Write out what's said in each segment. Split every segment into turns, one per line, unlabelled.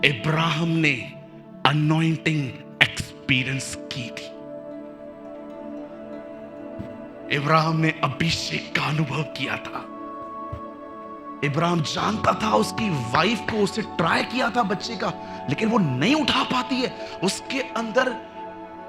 इब्राहिम ने anointing experience की थी। इब्राहिम ने अभिषेक का अनुभव किया था। इब्राहिम जानता था, उसकी वाइफ को उसे ट्राई किया था बच्चे का, लेकिन वो नहीं उठा पाती है। उसके अंदर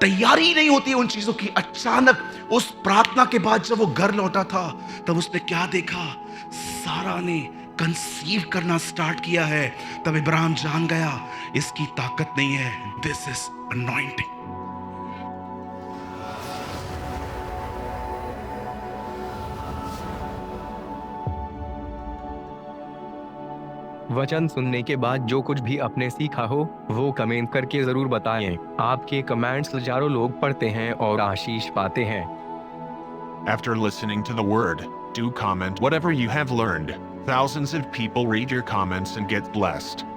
तैयारी नहीं होती है उन चीजों की। अचानक उस प्रार्थना के बाद जब वो घर लौटा था, तब उसने क्या देखा? सारा ने कंसीव करना स्टार्ट किया है। तब इब्राहिम जान गया, इसकी ताकत नहीं है, दिस इज अनॉइंटिंग।
वचन सुनने के बाद जो कुछ भी आपने सीखा हो वो कमेंट करके जरूर बताएं। आपके कमेंट्स हजारों लोग पढ़ते हैं और आशीष पाते हैं।
After listening to the word, do comment whatever you have learned. Thousands of people read your comments and get blessed.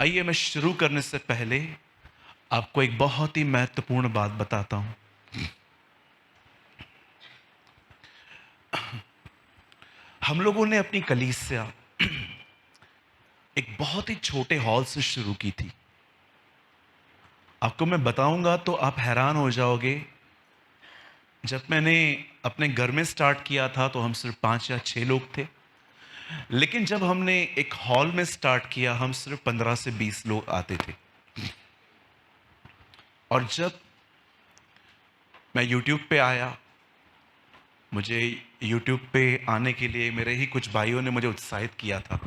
आइए, मैं शुरू करने से पहले आपको एक बहुत ही महत्वपूर्ण बात बताता हूं। हम लोगों ने अपनी कलीसिया एक बहुत ही छोटे हॉल से शुरू की थी। आपको मैं बताऊंगा तो आप हैरान हो जाओगे। जब मैंने अपने घर में स्टार्ट किया था तो हम सिर्फ 5 या 6 लोग थे, लेकिन जब हमने एक हॉल में स्टार्ट किया, हम सिर्फ 15 से 20 लोग आते थे। और जब मैं YouTube पे आया, मुझे YouTube पे आने के लिए मेरे ही कुछ भाइयों ने मुझे उत्साहित किया था।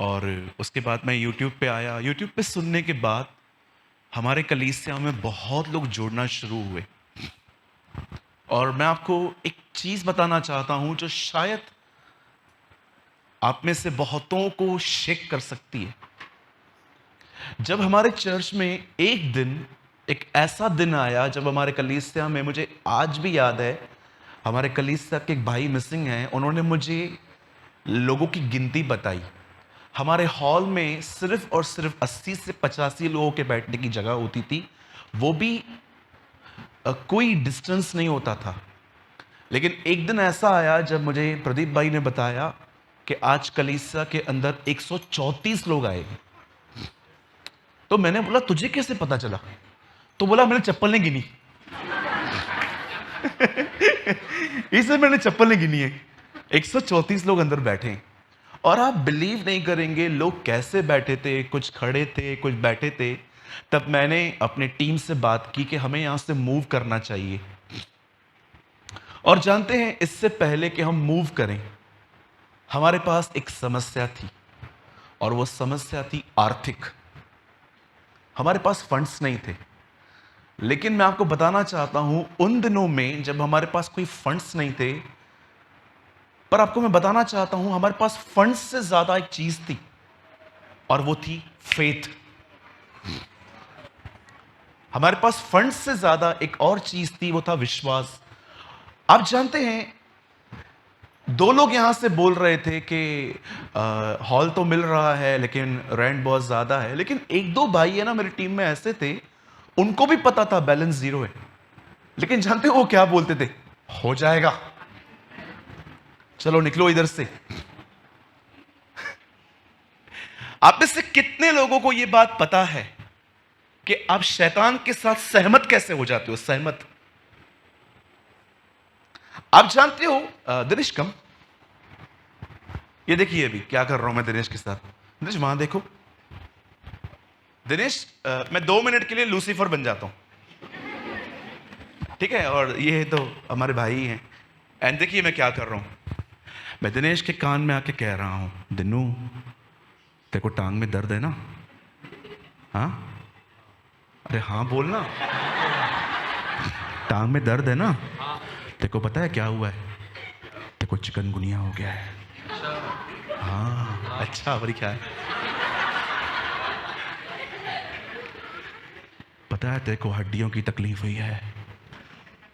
और उसके बाद मैं YouTube पे आया। YouTube पे सुनने के बाद हमारे कलीसिया में बहुत लोग जुड़ना शुरू हुए। और मैं आपको एक चीज़ बताना चाहता हूं जो शायद आप में से बहुतों को शेक कर सकती है। जब हमारे चर्च में एक ऐसा दिन आया जब हमारे कलीसिया में, मुझे आज भी याद है, हमारे कलीसिया के एक भाई मिसिंग हैं, उन्होंने मुझे लोगों की गिनती बताई। हमारे हॉल में सिर्फ और सिर्फ 80 से 85 लोगों के बैठने की जगह होती थी, वो भी कोई डिस्टेंस नहीं होता था। लेकिन एक दिन ऐसा आया जब मुझे प्रदीप भाई ने बताया कि आज कलीसिया के अंदर 134 लोग आए। तो मैंने बोला, तुझे कैसे पता चला? तो बोला, मैंने चप्पल नहीं गिनी। इसे मैंने चप्पल नहीं गिनी है। 134 लोग अंदर बैठे। और आप बिलीव नहीं करेंगे, लोग कैसे बैठे थे, कुछ खड़े थे, कुछ बैठे थे। तब मैंने अपने टीम से बात की कि हमें यहां से मूव करना चाहिए। और जानते हैं, इससे पहले कि हम मूव करें, हमारे पास एक समस्या थी, और वो समस्या थी आर्थिक। हमारे पास फंड्स नहीं थे। लेकिन मैं आपको बताना चाहता हूं, उन दिनों में जब हमारे पास कोई फंड्स नहीं थे, पर आपको मैं बताना चाहता हूं, हमारे पास फंड्स से ज्यादा एक चीज थी, और वो थी फेथ। हमारे पास फंड्स से ज्यादा एक और चीज थी, वो था विश्वास। आप जानते हैं, 2 लोग यहां से बोल रहे थे कि हॉल तो मिल रहा है लेकिन रेंट बहुत ज्यादा है। लेकिन 1-2 भाई है ना मेरी टीम में ऐसे थे, उनको भी पता था बैलेंस 0 है। लेकिन जानते हो वो क्या बोलते थे? हो जाएगा, चलो निकलो इधर से। आप में से कितने लोगों को यह बात पता है कि आप शैतान के साथ सहमत कैसे हो जाते हो? सहमत। आप जानते हो, दिनेश कम, ये देखिए अभी क्या कर रहा हूं मैं दिनेश के साथ। दिनेश वहां देखो। दिनेश, मैं 2 मिनट के लिए लूसीफर बन जाता हूं, ठीक है? और ये तो हमारे भाई हैं। एंड देखिए मैं क्या कर रहा हूं। मैं दिनेश के कान में आके कह रहा हूं, दिनू तेरे को टांग में दर्द है ना? हाँ? अरे हाँ बोलना। टांग में दर्द है ना? तेरे को पता है क्या हुआ है? तेरे को चिकनगुनिया हो गया है। हाँ अच्छा, बड़ी क्या है? पता है तेरे को हड्डियों की तकलीफ हुई है।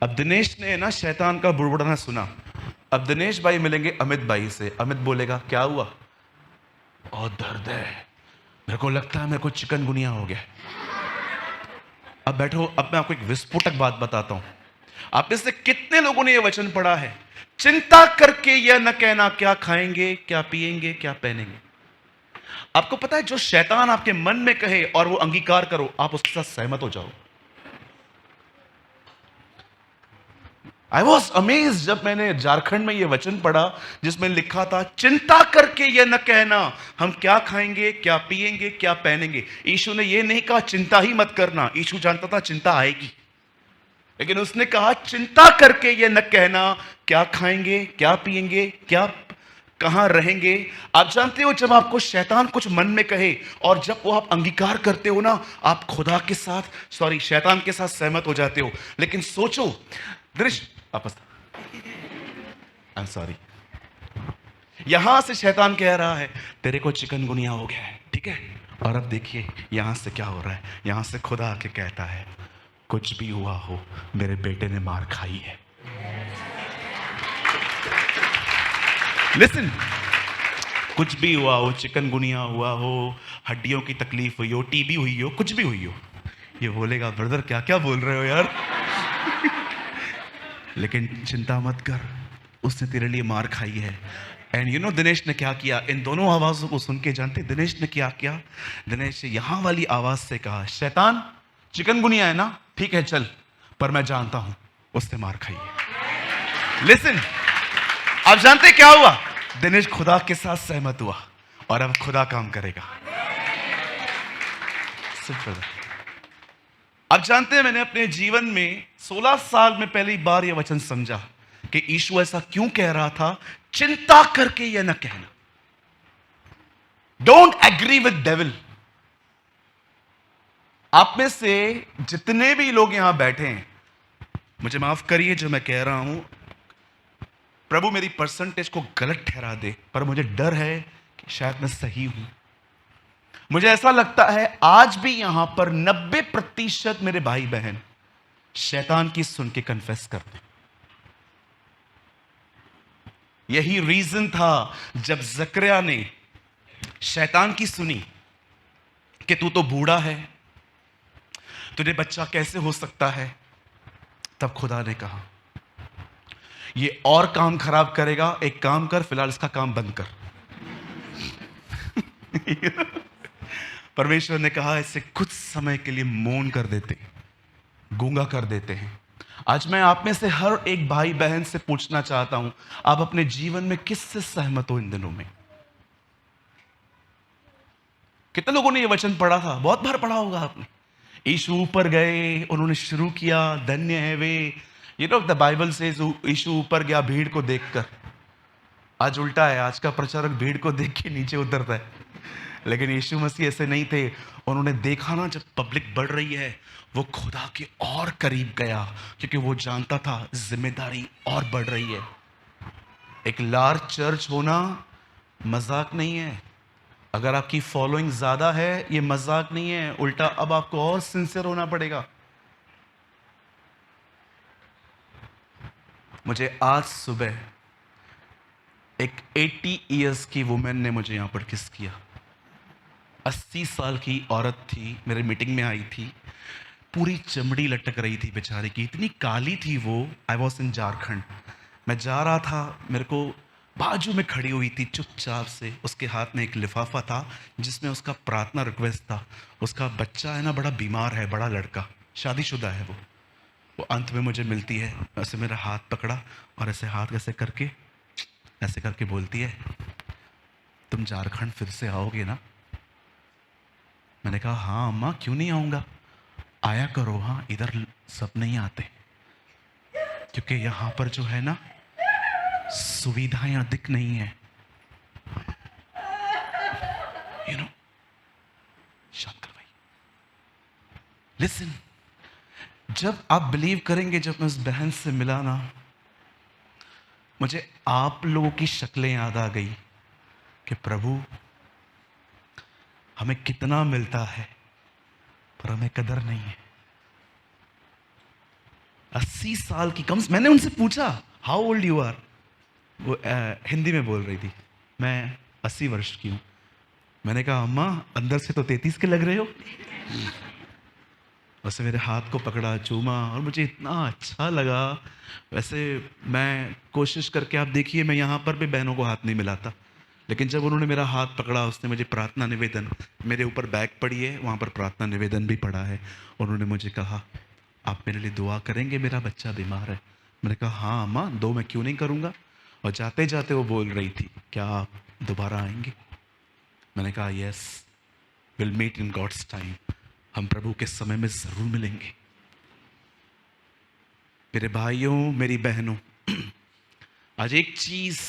अब दिनेश ने ना शैतान का बुड़बुड़ाना सुना। अब दिनेश भाई मिलेंगे अमित भाई से। अमित बोलेगा क्या हुआ? और दर्द है, मेरे को लगता है मेरे को चिकनगुनिया हो गया। अब बैठो, अब मैं आपको एक विस्फोटक बात बताता हूं। आप में से कितने लोगों ने यह वचन पढ़ा है, चिंता करके यह न कहना क्या खाएंगे, क्या पिएंगे, क्या पहनेंगे? आपको पता है जो शैतान आपके मन में कहे और वो अंगीकार करो, आप उसके साथ सहमत हो जाओ। आई वॉज अमेज जब मैंने झारखंड में यह वचन पढ़ा जिसमें लिखा था, चिंता करके यह न कहना हम क्या खाएंगे, क्या पिएंगे, क्या पहनेंगे। यीशु ने यह नहीं कहा चिंता ही मत करना, यीशु जानता था चिंता आएगी, लेकिन उसने कहा चिंता करके यह न कहना क्या खाएंगे, क्या पिएंगे, क्या कहां रहेंगे। आप जानते हो जब आपको शैतान कुछ मन में कहे और जब वो आप अंगीकार करते हो ना, आप खुदा के साथ, सॉरी, शैतान के साथ सहमत हो जाते हो। लेकिन सोचो, दृश्य आपस, आई एम सॉरी, यहां से शैतान कह रहा है तेरे को चिकनगुनिया हो गया है, ठीक है? और अब देखिए यहां से क्या हो रहा है। यहां से खुदा आके कहता है कुछ भी हुआ हो, मेरे बेटे ने मार खाई है। लिसन, कुछ भी हुआ हो, चिकनगुनिया हुआ हो, हड्डियों की तकलीफ हुई हो, टीबी हुई हो, कुछ भी हुई हो, ये बोलेगा ब्रदर क्या क्या बोल रहे हो यार। लेकिन चिंता मत कर, उसने तेरे लिए मार खाई है। एंड यू नो दिनेश ने क्या किया? इन दोनों आवाजों को सुन के जानते दिनेश ने क्या किया? दिनेश ने यहां वाली आवाज से कहा, शैतान चिकनगुनिया है ना, ठीक है चल, पर मैं जानता हूं उसने मार खाई है। लिसन, आप जानते क्या हुआ? दिनेश खुदा के साथ सहमत हुआ और अब खुदा काम करेगा। आप जानते हैं मैंने अपने जीवन में 16 साल में पहली बार यह वचन समझा कि यीशु ऐसा क्यों कह रहा था, चिंता करके यह न कहना। Don't agree with devil. आप में से जितने भी लोग यहां बैठे हैं, मुझे माफ करिए जो मैं कह रहा हूं, प्रभु मेरी परसेंटेज को गलत ठहरा दे, पर मुझे डर है कि शायद मैं सही हूं। मुझे ऐसा लगता है आज भी यहां पर 90% मेरे भाई बहन शैतान की सुन के कन्फेस करते। यही रीजन था जब जकरिया ने शैतान की सुनी कि तू तो बूढ़ा है, तुझे बच्चा कैसे हो सकता है, तब खुदा ने कहा ये और काम खराब करेगा, एक काम कर, फिलहाल इसका काम बंद कर। परमेश्वर ने कहा इसे कुछ समय के लिए मौन कर देते, गूंगा कर देते हैं। आज मैं आप में से हर एक भाई बहन से पूछना चाहता हूं, आप अपने जीवन में किससे सहमत हो इन दिनों में? कितने लोगों ने यह वचन पढ़ा था? बहुत बार पढ़ा होगा आपने। यीशु ऊपर गए, उन्होंने शुरू किया, धन्य है वे, यू नो द बाइबल से यीशु ऊपर गया भीड़ को देखकर। आज उल्टा है, आज का प्रचारक भीड़ को देख के नीचे उतरता है, लेकिन यीशु मसीह ऐसे नहीं थे। उन्होंने देखा ना जब पब्लिक बढ़ रही है, वो खुदा के और करीब गया, क्योंकि वो जानता था जिम्मेदारी और बढ़ रही है। एक लार्ज चर्च होना मजाक नहीं है। अगर आपकी फॉलोइंग ज्यादा है, ये मजाक नहीं है, उल्टा अब आपको और सिंसियर होना पड़ेगा। मुझे आज सुबह एक 80 इयर्स की वुमेन ने मुझे यहां पर किस किया। 80 साल की औरत थी, मेरे मीटिंग में आई थी, पूरी चमड़ी लटक रही थी बेचारी की, इतनी काली थी वो। आई वॉज इन झारखंड, मैं जा रहा था, मेरे को बाजू में खड़ी हुई थी चुपचाप से। उसके हाथ में एक लिफाफा था जिसमें उसका प्रार्थना रिक्वेस्ट था। उसका बच्चा है ना, बड़ा बीमार है, बड़ा लड़का, शादीशुदा है वो अंत में मुझे मिलती है, ऐसे मेरा हाथ पकड़ा और ऐसे हाथ ऐसे करके बोलती है, तुम झारखंड फिर से आओगे ना? मैंने कहा हाँ अम्मा, क्यों नहीं आऊँगा, आया करो। हाँ, इधर सब नहीं आते क्योंकि यहाँ पर जो है ना, सुविधाएं अधिक नहीं है। शांत कर भाई, लिसन। जब आप बिलीव करेंगे, जब मैं उस बहन से मिला ना, मुझे आप लोगों की शक्लें याद आ गई कि प्रभु हमें कितना मिलता है पर हमें कदर नहीं है। 80 साल की कम। मैंने उनसे पूछा हाउ ओल्ड यू आर, वो हिंदी में बोल रही थी, मैं 80 वर्ष की हूँ। मैंने कहा अम्मा अंदर से तो 33 के लग रहे हो। वैसे मेरे हाथ को पकड़ा, चूमा और मुझे इतना अच्छा लगा। वैसे मैं कोशिश करके, आप देखिए मैं यहाँ पर भी बहनों को हाथ नहीं मिलाता, लेकिन जब उन्होंने मेरा हाथ पकड़ा, उसने मुझे प्रार्थना निवेदन, मेरे ऊपर बैग पड़ी है, वहाँ पर प्रार्थना निवेदन भी पड़ा है। उन्होंने मुझे कहा आप मेरे लिए दुआ करेंगे, मेरा बच्चा बीमार है। मैंने कहा हाँ अम्मा, दो मैं क्यों नहीं करूँगा। और जाते जाते वो बोल रही थी क्या आप दोबारा आएंगे? मैंने कहा yes, will meet in God's time, हम प्रभु के समय में जरूर मिलेंगे। मेरे भाइयों, मेरी बहनों, आज एक चीज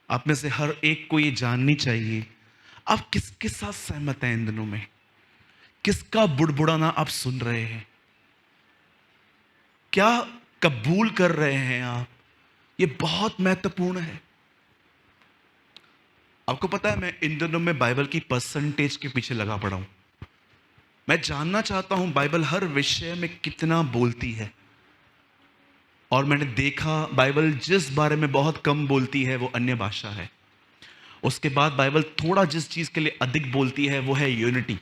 आप में से हर एक को ये जाननी चाहिए, आप किसके साथ सहमत हैं इन दिनों में? किसका बुड़बुड़ाना आप सुन रहे हैं? क्या कबूल कर रहे हैं आप? ये बहुत महत्वपूर्ण है। आपको पता है, मैं इन दिनों में बाइबल की परसेंटेज के पीछे लगा पड़ा हूं। मैं जानना चाहता हूं बाइबल हर विषय में कितना बोलती है। और मैंने देखा बाइबल जिस बारे में बहुत कम बोलती है वो अन्य भाषा है। उसके बाद बाइबल थोड़ा जिस चीज के लिए अधिक बोलती है वो है यूनिटी।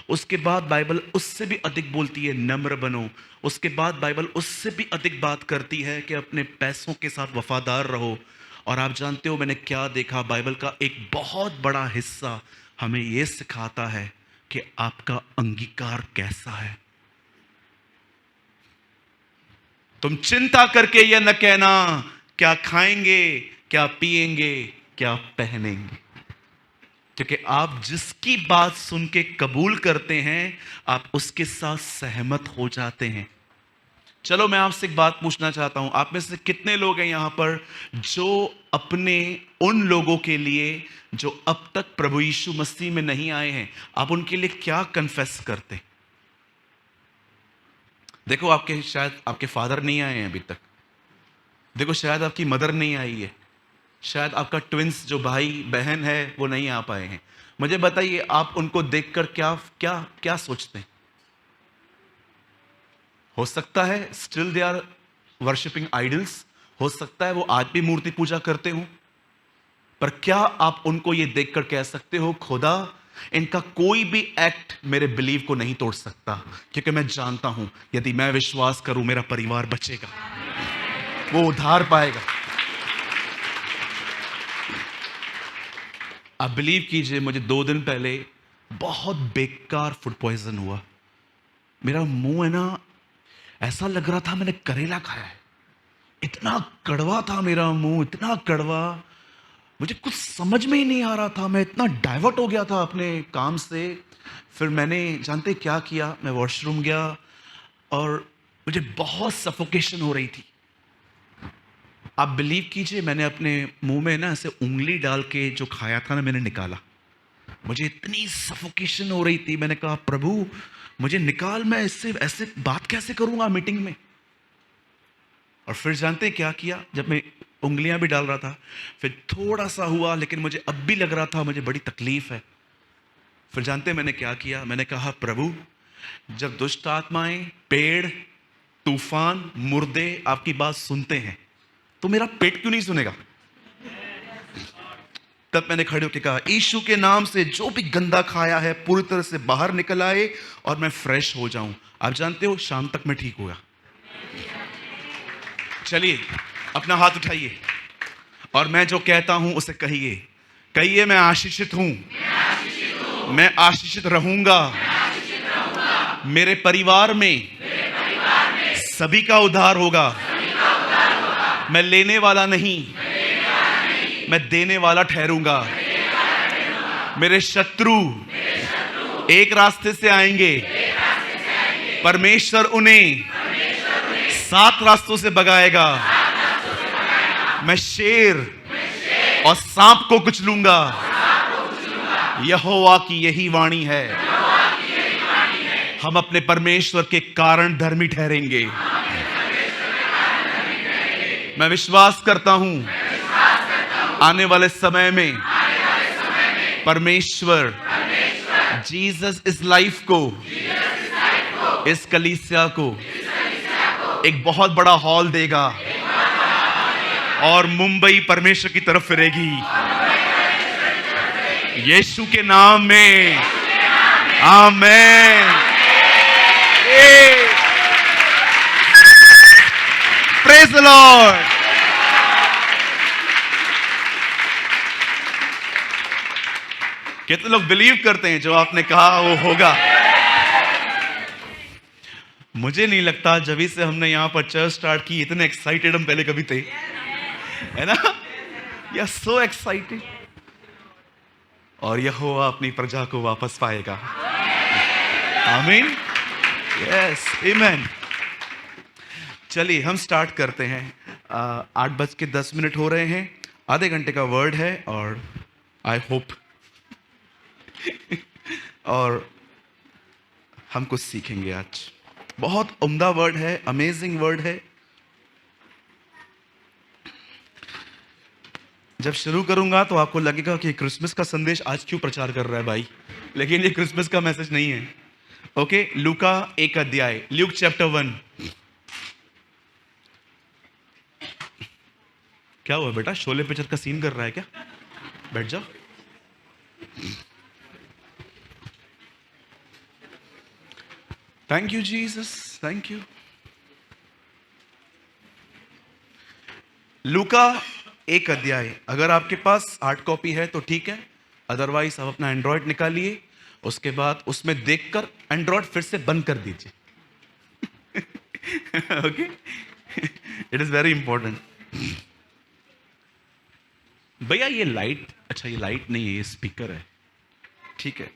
उसके बाद बाइबल उससे भी अधिक बोलती है नम्र बनो। उसके बाद बाइबल उससे भी अधिक बात करती है कि अपने पैसों के साथ वफादार रहो। और आप जानते हो मैंने क्या देखा, बाइबल का एक बहुत बड़ा हिस्सा हमें यह सिखाता है कि आपका अंगीकार कैसा है। तुम चिंता करके यह न कहना क्या खाएंगे, क्या पिएंगे, क्या पहनेंगे, क्योंकि आप जिसकी बात सुन के कबूल करते हैं आप उसके साथ सहमत हो जाते हैं। चलो मैं आपसे एक बात पूछना चाहता हूं, आप में से कितने लोग हैं यहां पर जो अपने उन लोगों के लिए जो अब तक प्रभु यीशु मसीह में नहीं आए हैं, आप उनके लिए क्या कन्फेस करते हैं? देखो शायद आपके फादर नहीं आए हैं अभी तक, देखो शायद आपकी मदर नहीं आई है, शायद आपका ट्विंस जो भाई बहन है वो नहीं आ पाए हैं। मुझे बताइए आप उनको देखकर क्या क्या क्या सोचते हैं? हो सकता है still they are worshipping idols, हो सकता है वो आज भी मूर्ति पूजा करते हो, पर क्या आप उनको ये देखकर कह सकते हो खुदा इनका कोई भी एक्ट मेरे बिलीव को नहीं तोड़ सकता, क्योंकि मैं जानता हूं यदि मैं विश्वास करूं मेरा परिवार बचेगा, वो उद्धार पाएगा। आप बिलीव कीजिए, मुझे 2 दिन पहले बहुत बेकार फूड पॉइजन हुआ। मेरा मुंह है ना, ऐसा लग रहा था मैंने करेला खाया है, इतना कड़वा था मेरा मुंह, इतना कड़वा, मुझे कुछ समझ में ही नहीं आ रहा था। मैं इतना डाइवर्ट हो गया था अपने काम से। फिर मैंने जानते क्या किया, मैं वॉशरूम गया और मुझे बहुत सफोकेशन हो रही थी। आप बिलीव कीजिए मैंने अपने मुंह में ना ऐसे उंगली डाल के जो खाया था ना मैंने निकाला। मुझे इतनी सफोकेशन हो रही थी, मैंने कहा प्रभु मुझे निकाल, मैं इससे ऐसे बात कैसे करूंगा मीटिंग में। और फिर जानते हैं क्या किया, जब मैं उंगलियां भी डाल रहा था फिर थोड़ा सा हुआ, लेकिन मुझे अब भी लग रहा था मुझे बड़ी तकलीफ है। फिर जानते हैं मैंने क्या किया, मैंने कहा प्रभु जब दुष्ट आत्माएं, पेड़, तूफान, मुर्दे आपकी बात सुनते हैं तो मेरा पेट क्यों नहीं सुनेगा? तब मैंने खड़े होकर कहा यीशु के नाम से जो भी गंदा खाया है पूरी तरह से बाहर निकल आए और मैं फ्रेश हो जाऊं। आप जानते हो शाम तक मैं ठीक हुआ। चलिए अपना हाथ उठाइए, और मैं जो कहता हूं उसे कहिए। कहिए, मैं आशीषित हूं, मैं आशीषित रहूंगा। मेरे परिवार में सभी का उद्धार होगा। मैं लेने वाला नहीं, मैं देने वाला ठहरूंगा। मेरे शत्रु एक रास्ते से आएंगे, परमेश्वर उन्हें 7 रास्तों से भगाएगा। मैं शेर और सांप को कुचलूंगा। यहोवा की यही वाणी है। हम अपने परमेश्वर के कारण धर्मी ठहरेंगे। मैं विश्वास करता हूं आने वाले समय में परमेश्वर जीसस इस लाइफ को, इस कलीसिया को एक बहुत बड़ा हॉल देगा और मुंबई परमेश्वर की तरफ फिरेगी। यीशु के नाम में आमेन। Praise the Lord. कितने लोग बिलीव करते हैं जो आपने कहा वो होगा? मुझे नहीं लगता जब से हमने यहां पर चर्च स्टार्ट की इतने एक्साइटेड हम पहले कभी थे, है ना? या सो एक्साइटेड। और यहोवा अपनी प्रजा को वापस पाएगा। आमीन, यस, आमीन। चलिए हम स्टार्ट करते हैं। 8:10 हो रहे हैं। आधे घंटे का वर्ड है और आई होप और हम कुछ सीखेंगे आज। बहुत उम्दा वर्ड है, अमेजिंग वर्ड है। जब शुरू करूंगा तो आपको लगेगा कि क्रिसमस का संदेश आज क्यों प्रचार कर रहा है भाई, लेकिन ये क्रिसमस का मैसेज नहीं है। ओके, लूका 1 अध्याय, ल्यूक चैप्टर 1। क्या हुआ बेटा, शोले पिक्चर का सीन कर रहा है क्या? बैठ जाओ। Thank you Jesus, thank you. लूका 1 अध्याय। अगर आपके पास हार्ड कॉपी है तो ठीक है, अदरवाइज आप अपना एंड्रॉयड निकालिए, उसके बाद उसमें देखकर एंड्रॉयड फिर से बंद कर दीजिए। Okay, it is very important. भैया ये लाइट, अच्छा ये लाइट नहीं है, ये स्पीकर है, ठीक है।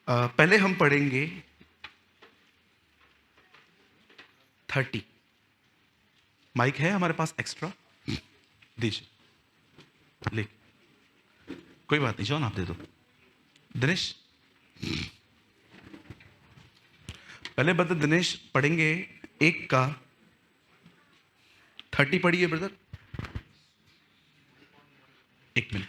पहले हम पढ़ेंगे 30। माइक है हमारे पास एक्स्ट्रा, दीजिए। ले, कोई बात नहीं, जॉन आप दे दो। दिनेश, पहले बता, दिनेश पढ़ेंगे 1 का 30 पढ़िए ब्रदर। 1 मिनट,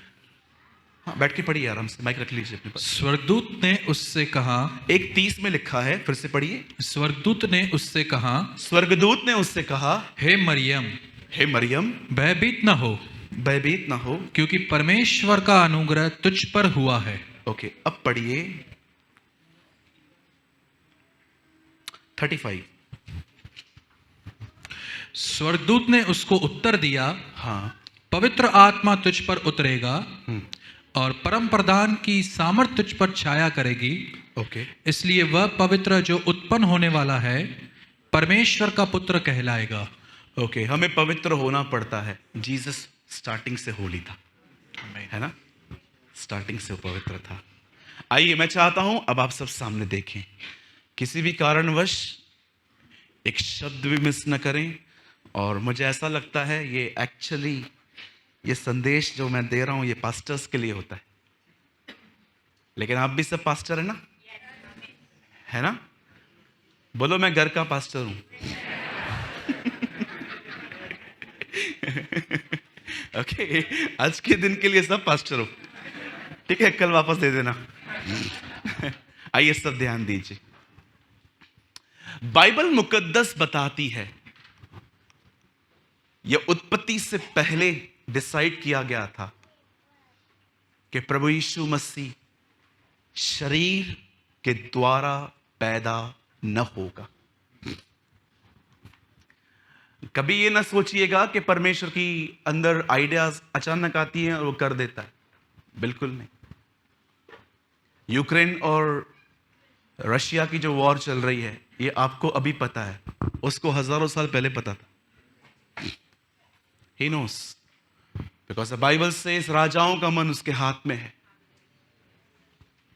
हाँ बैठ के पढ़िए आराम से, माइक रख लीजिए अपने पास।
स्वर्गदूत ने उससे कहा,
1:30 में लिखा है, फिर से पढ़िए।
स्वर्गदूत ने उससे कहा,
स्वर्गदूत ने उससे कहा,
हे मरियम,
हे मरियम,
भयभीत न हो,
भयभीत ना हो,
क्योंकि परमेश्वर का अनुग्रह तुझ पर हुआ है।
ओके, अब पढ़िए 35।
स्वर्गदूत ने उसको उत्तर दिया,
हाँ,
पवित्र आत्मा तुझ पर उतरेगा और परम प्रधान की सामर्थ तुझ पर छाया करेगी।
ओके,
इसलिए वह पवित्र जो उत्पन्न होने वाला है परमेश्वर का पुत्र कहलाएगा।
ओके, हमें पवित्र होना पड़ता है। जीसस स्टार्टिंग से होली था, है ना? स्टार्टिंग से वो पवित्र था। आइए, मैं चाहता हूं अब आप सब सामने देखें, किसी भी कारणवश एक शब्द भी मिस न करें। और मुझे ऐसा लगता है ये एक्चुअली ये संदेश जो मैं दे रहा हूं ये पास्टर्स के लिए होता है, लेकिन आप भी सब पास्टर है ना, है ना? बोलो, मैं घर का पास्टर हूं। ओके, आज के दिन के लिए सब पास्टर हो, ठीक है? कल वापस दे देना। आइए सब ध्यान दीजिए। बाइबल मुकद्दस बताती है, यह उत्पत्ति से पहले डिसाइड किया गया था कि प्रभु यीशु मसीह शरीर के द्वारा पैदा न होगा। कभी ये ना सोचिएगा कि परमेश्वर की अंदर आइडियाज अचानक आती हैं और वो कर देता है, बिल्कुल नहीं। यूक्रेन और रशिया की जो वॉर चल रही है, ये आपको अभी पता है, उसको हजारों साल पहले पता था। He knows because the Bible says राजाओं का मन उसके हाथ में है।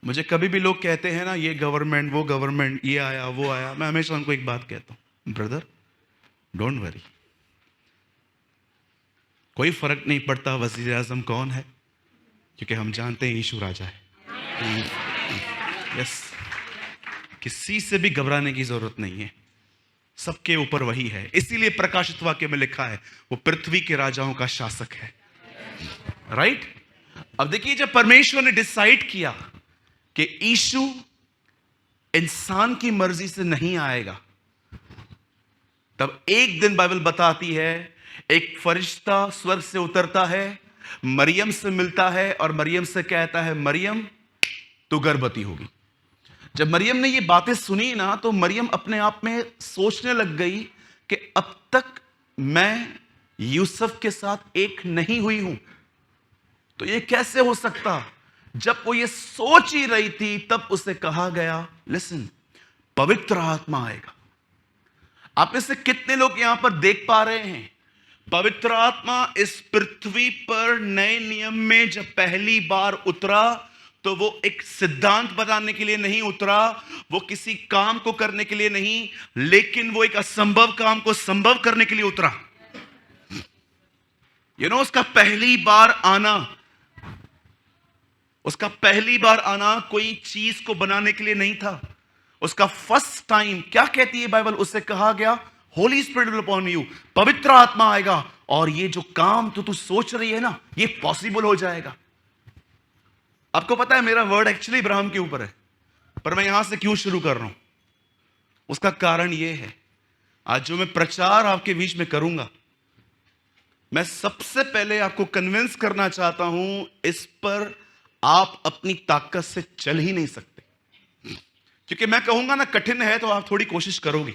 मुझे कभी भी लोग कहते हैं ना, ये गवर्नमेंट वो गवर्नमेंट, ये आया वो आया, मैं हमेशा उनको एक बात कहता हूं, ब्रदर डोंट वरी, कोई फर्क नहीं पड़ता वजीर आजम कौन है, क्योंकि हम जानते हैं यीशु राजा है। यस, किसी से भी घबराने की जरूरत नहीं है, सबके ऊपर वही है। इसीलिए प्रकाशित वाक्य में लिखा है वो पृथ्वी के राजाओं का शासक है, राइट। अब देखिए, जब परमेश्वर ने डिसाइड किया कि यीशु इंसान की मर्जी से नहीं आएगा, तब एक दिन बाइबल बताती है एक फरिश्ता स्वर्ग से उतरता है, मरियम से मिलता है और मरियम से कहता है, मरियम तू गर्भवती होगी। जब मरियम ने ये बातें सुनी ना, तो मरियम अपने आप में सोचने लग गई कि अब तक मैं यूसुफ के साथ एक नहीं हुई हूं, तो ये कैसे हो सकता। जब वो ये सोच ही रही थी, तब उसे कहा गया, लिसन, पवित्र आत्मा आएगा। आप में से कितने लोग यहां पर देख पा रहे हैं, पवित्र आत्मा इस पृथ्वी पर नए नियम में जब पहली बार उतरा, तो वो एक सिद्धांत बताने के लिए नहीं उतरा, वो किसी काम को करने के लिए नहीं, लेकिन वो एक असंभव काम को संभव करने के लिए उतरा। उसका पहली बार आना कोई चीज को बनाने के लिए नहीं था। उसका फर्स्ट टाइम, क्या कहती है बाइबल, उससे कहा गया, Holi spirit will upon you, पवित्र आत्मा आएगा और ये जो काम तो तू सोच रही है ना, ये पॉसिबल हो जाएगा। आपको पता है मेरा वर्ड एक्चुअली इब्राहिम के ऊपर है, पर मैं यहां से क्यों शुरू कर रहा हूं, उसका कारण यह है, आज जो मैं प्रचार आपके बीच में करूंगा, मैं सबसे पहले आपको कन्विंस करना चाहता हूं, इस पर आप अपनी ताकत से चल ही नहीं सकते। क्योंकि मैं कहूंगा ना कठिन है तो आप थोड़ी कोशिश करोगे,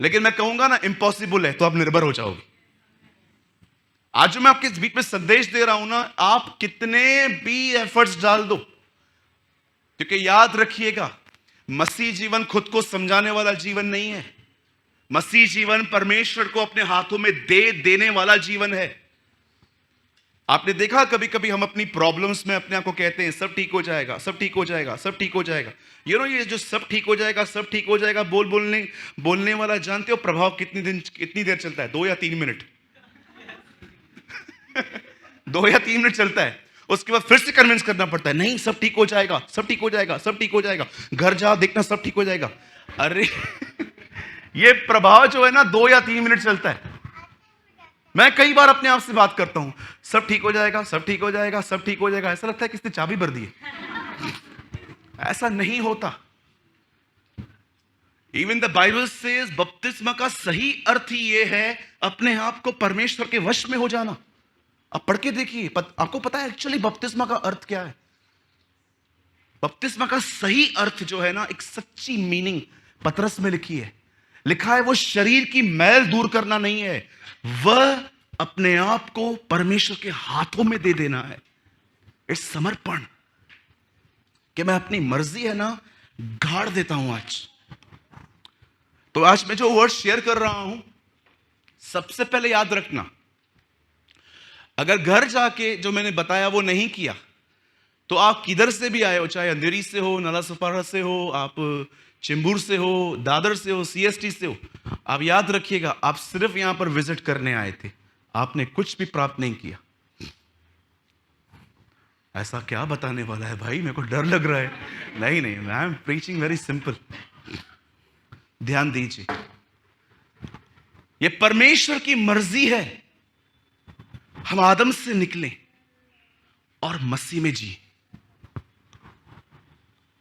लेकिन मैं कहूंगा ना इम्पॉसिबल है तो आप निर्भर हो जाओगे। आज जो मैं आपके बीच में संदेश दे रहा हूं ना, आप कितने भी एफर्ट्स डाल दो, क्योंकि याद रखिएगा, मसीह जीवन खुद को समझाने वाला जीवन नहीं है। मसीह जीवन परमेश्वर को अपने हाथों में दे देने वाला जीवन है। आपने देखा, कभी कभी हम अपनी प्रॉब्लम्स में अपने आप को कहते हैं सब ठीक हो जाएगा, सब ठीक हो जाएगा, सब ठीक हो जाएगा। ये जो सब ठीक हो जाएगा, सब ठीक हो जाएगा बोलने वाला, जानते हो प्रभाव कितनी देर चलता है? 2 या 3 मिनट 2 या 3 मिनट चलता है। उसके बाद फिर से कन्विंस करना पड़ता है, नहीं सब ठीक हो जाएगा, सब ठीक हो जाएगा, सब ठीक हो जाएगा, घर जा देखना सब ठीक हो जाएगा। अरे ये प्रभाव जो है ना 2 या 3 मिनट चलता है। मैं कई बार अपने आप से बात करता हूं, सब ठीक हो जाएगा, सब ठीक हो जाएगा, सब ठीक हो जाएगा, ऐसा लगता है किसने चाबी भर दी है। ऐसा नहीं होता। इवन द बाइबल सेज बपतिस्मा का सही अर्थ ही यह है अपने आप को परमेश्वर के वश में हो जाना। आप पढ़ के देखिए, आपको पता है एक्चुअली बपतिस्मा का अर्थ क्या है। बपतिस्मा का सही अर्थ जो है ना, एक सच्ची मीनिंग पतरस में लिखा है वो शरीर की मैल दूर करना नहीं है, वह अपने आप को परमेश्वर के हाथों में दे देना है। इस समर्पण कि मैं अपनी मर्जी है ना गाड़ देता हूं। तो आज मैं जो वर्ड शेयर कर रहा हूं, सबसे पहले याद रखना, अगर घर जाके जो मैंने बताया वो नहीं किया, तो आप किधर से भी आए हो, चाहे अंधेरी से हो, नालासोपारा से हो, आप चिंबूर से हो, दादर से हो, सीएसटी से हो, आप याद रखिएगा, आप सिर्फ यहां पर विजिट करने आए थे, आपने कुछ भी प्राप्त नहीं किया। ऐसा क्या बताने वाला है भाई, मेरे को डर लग रहा है। नहीं, I am preaching very simple. ध्यान दीजिए, ये परमेश्वर की मर्जी है हम आदम से निकले और मसीह में जिए।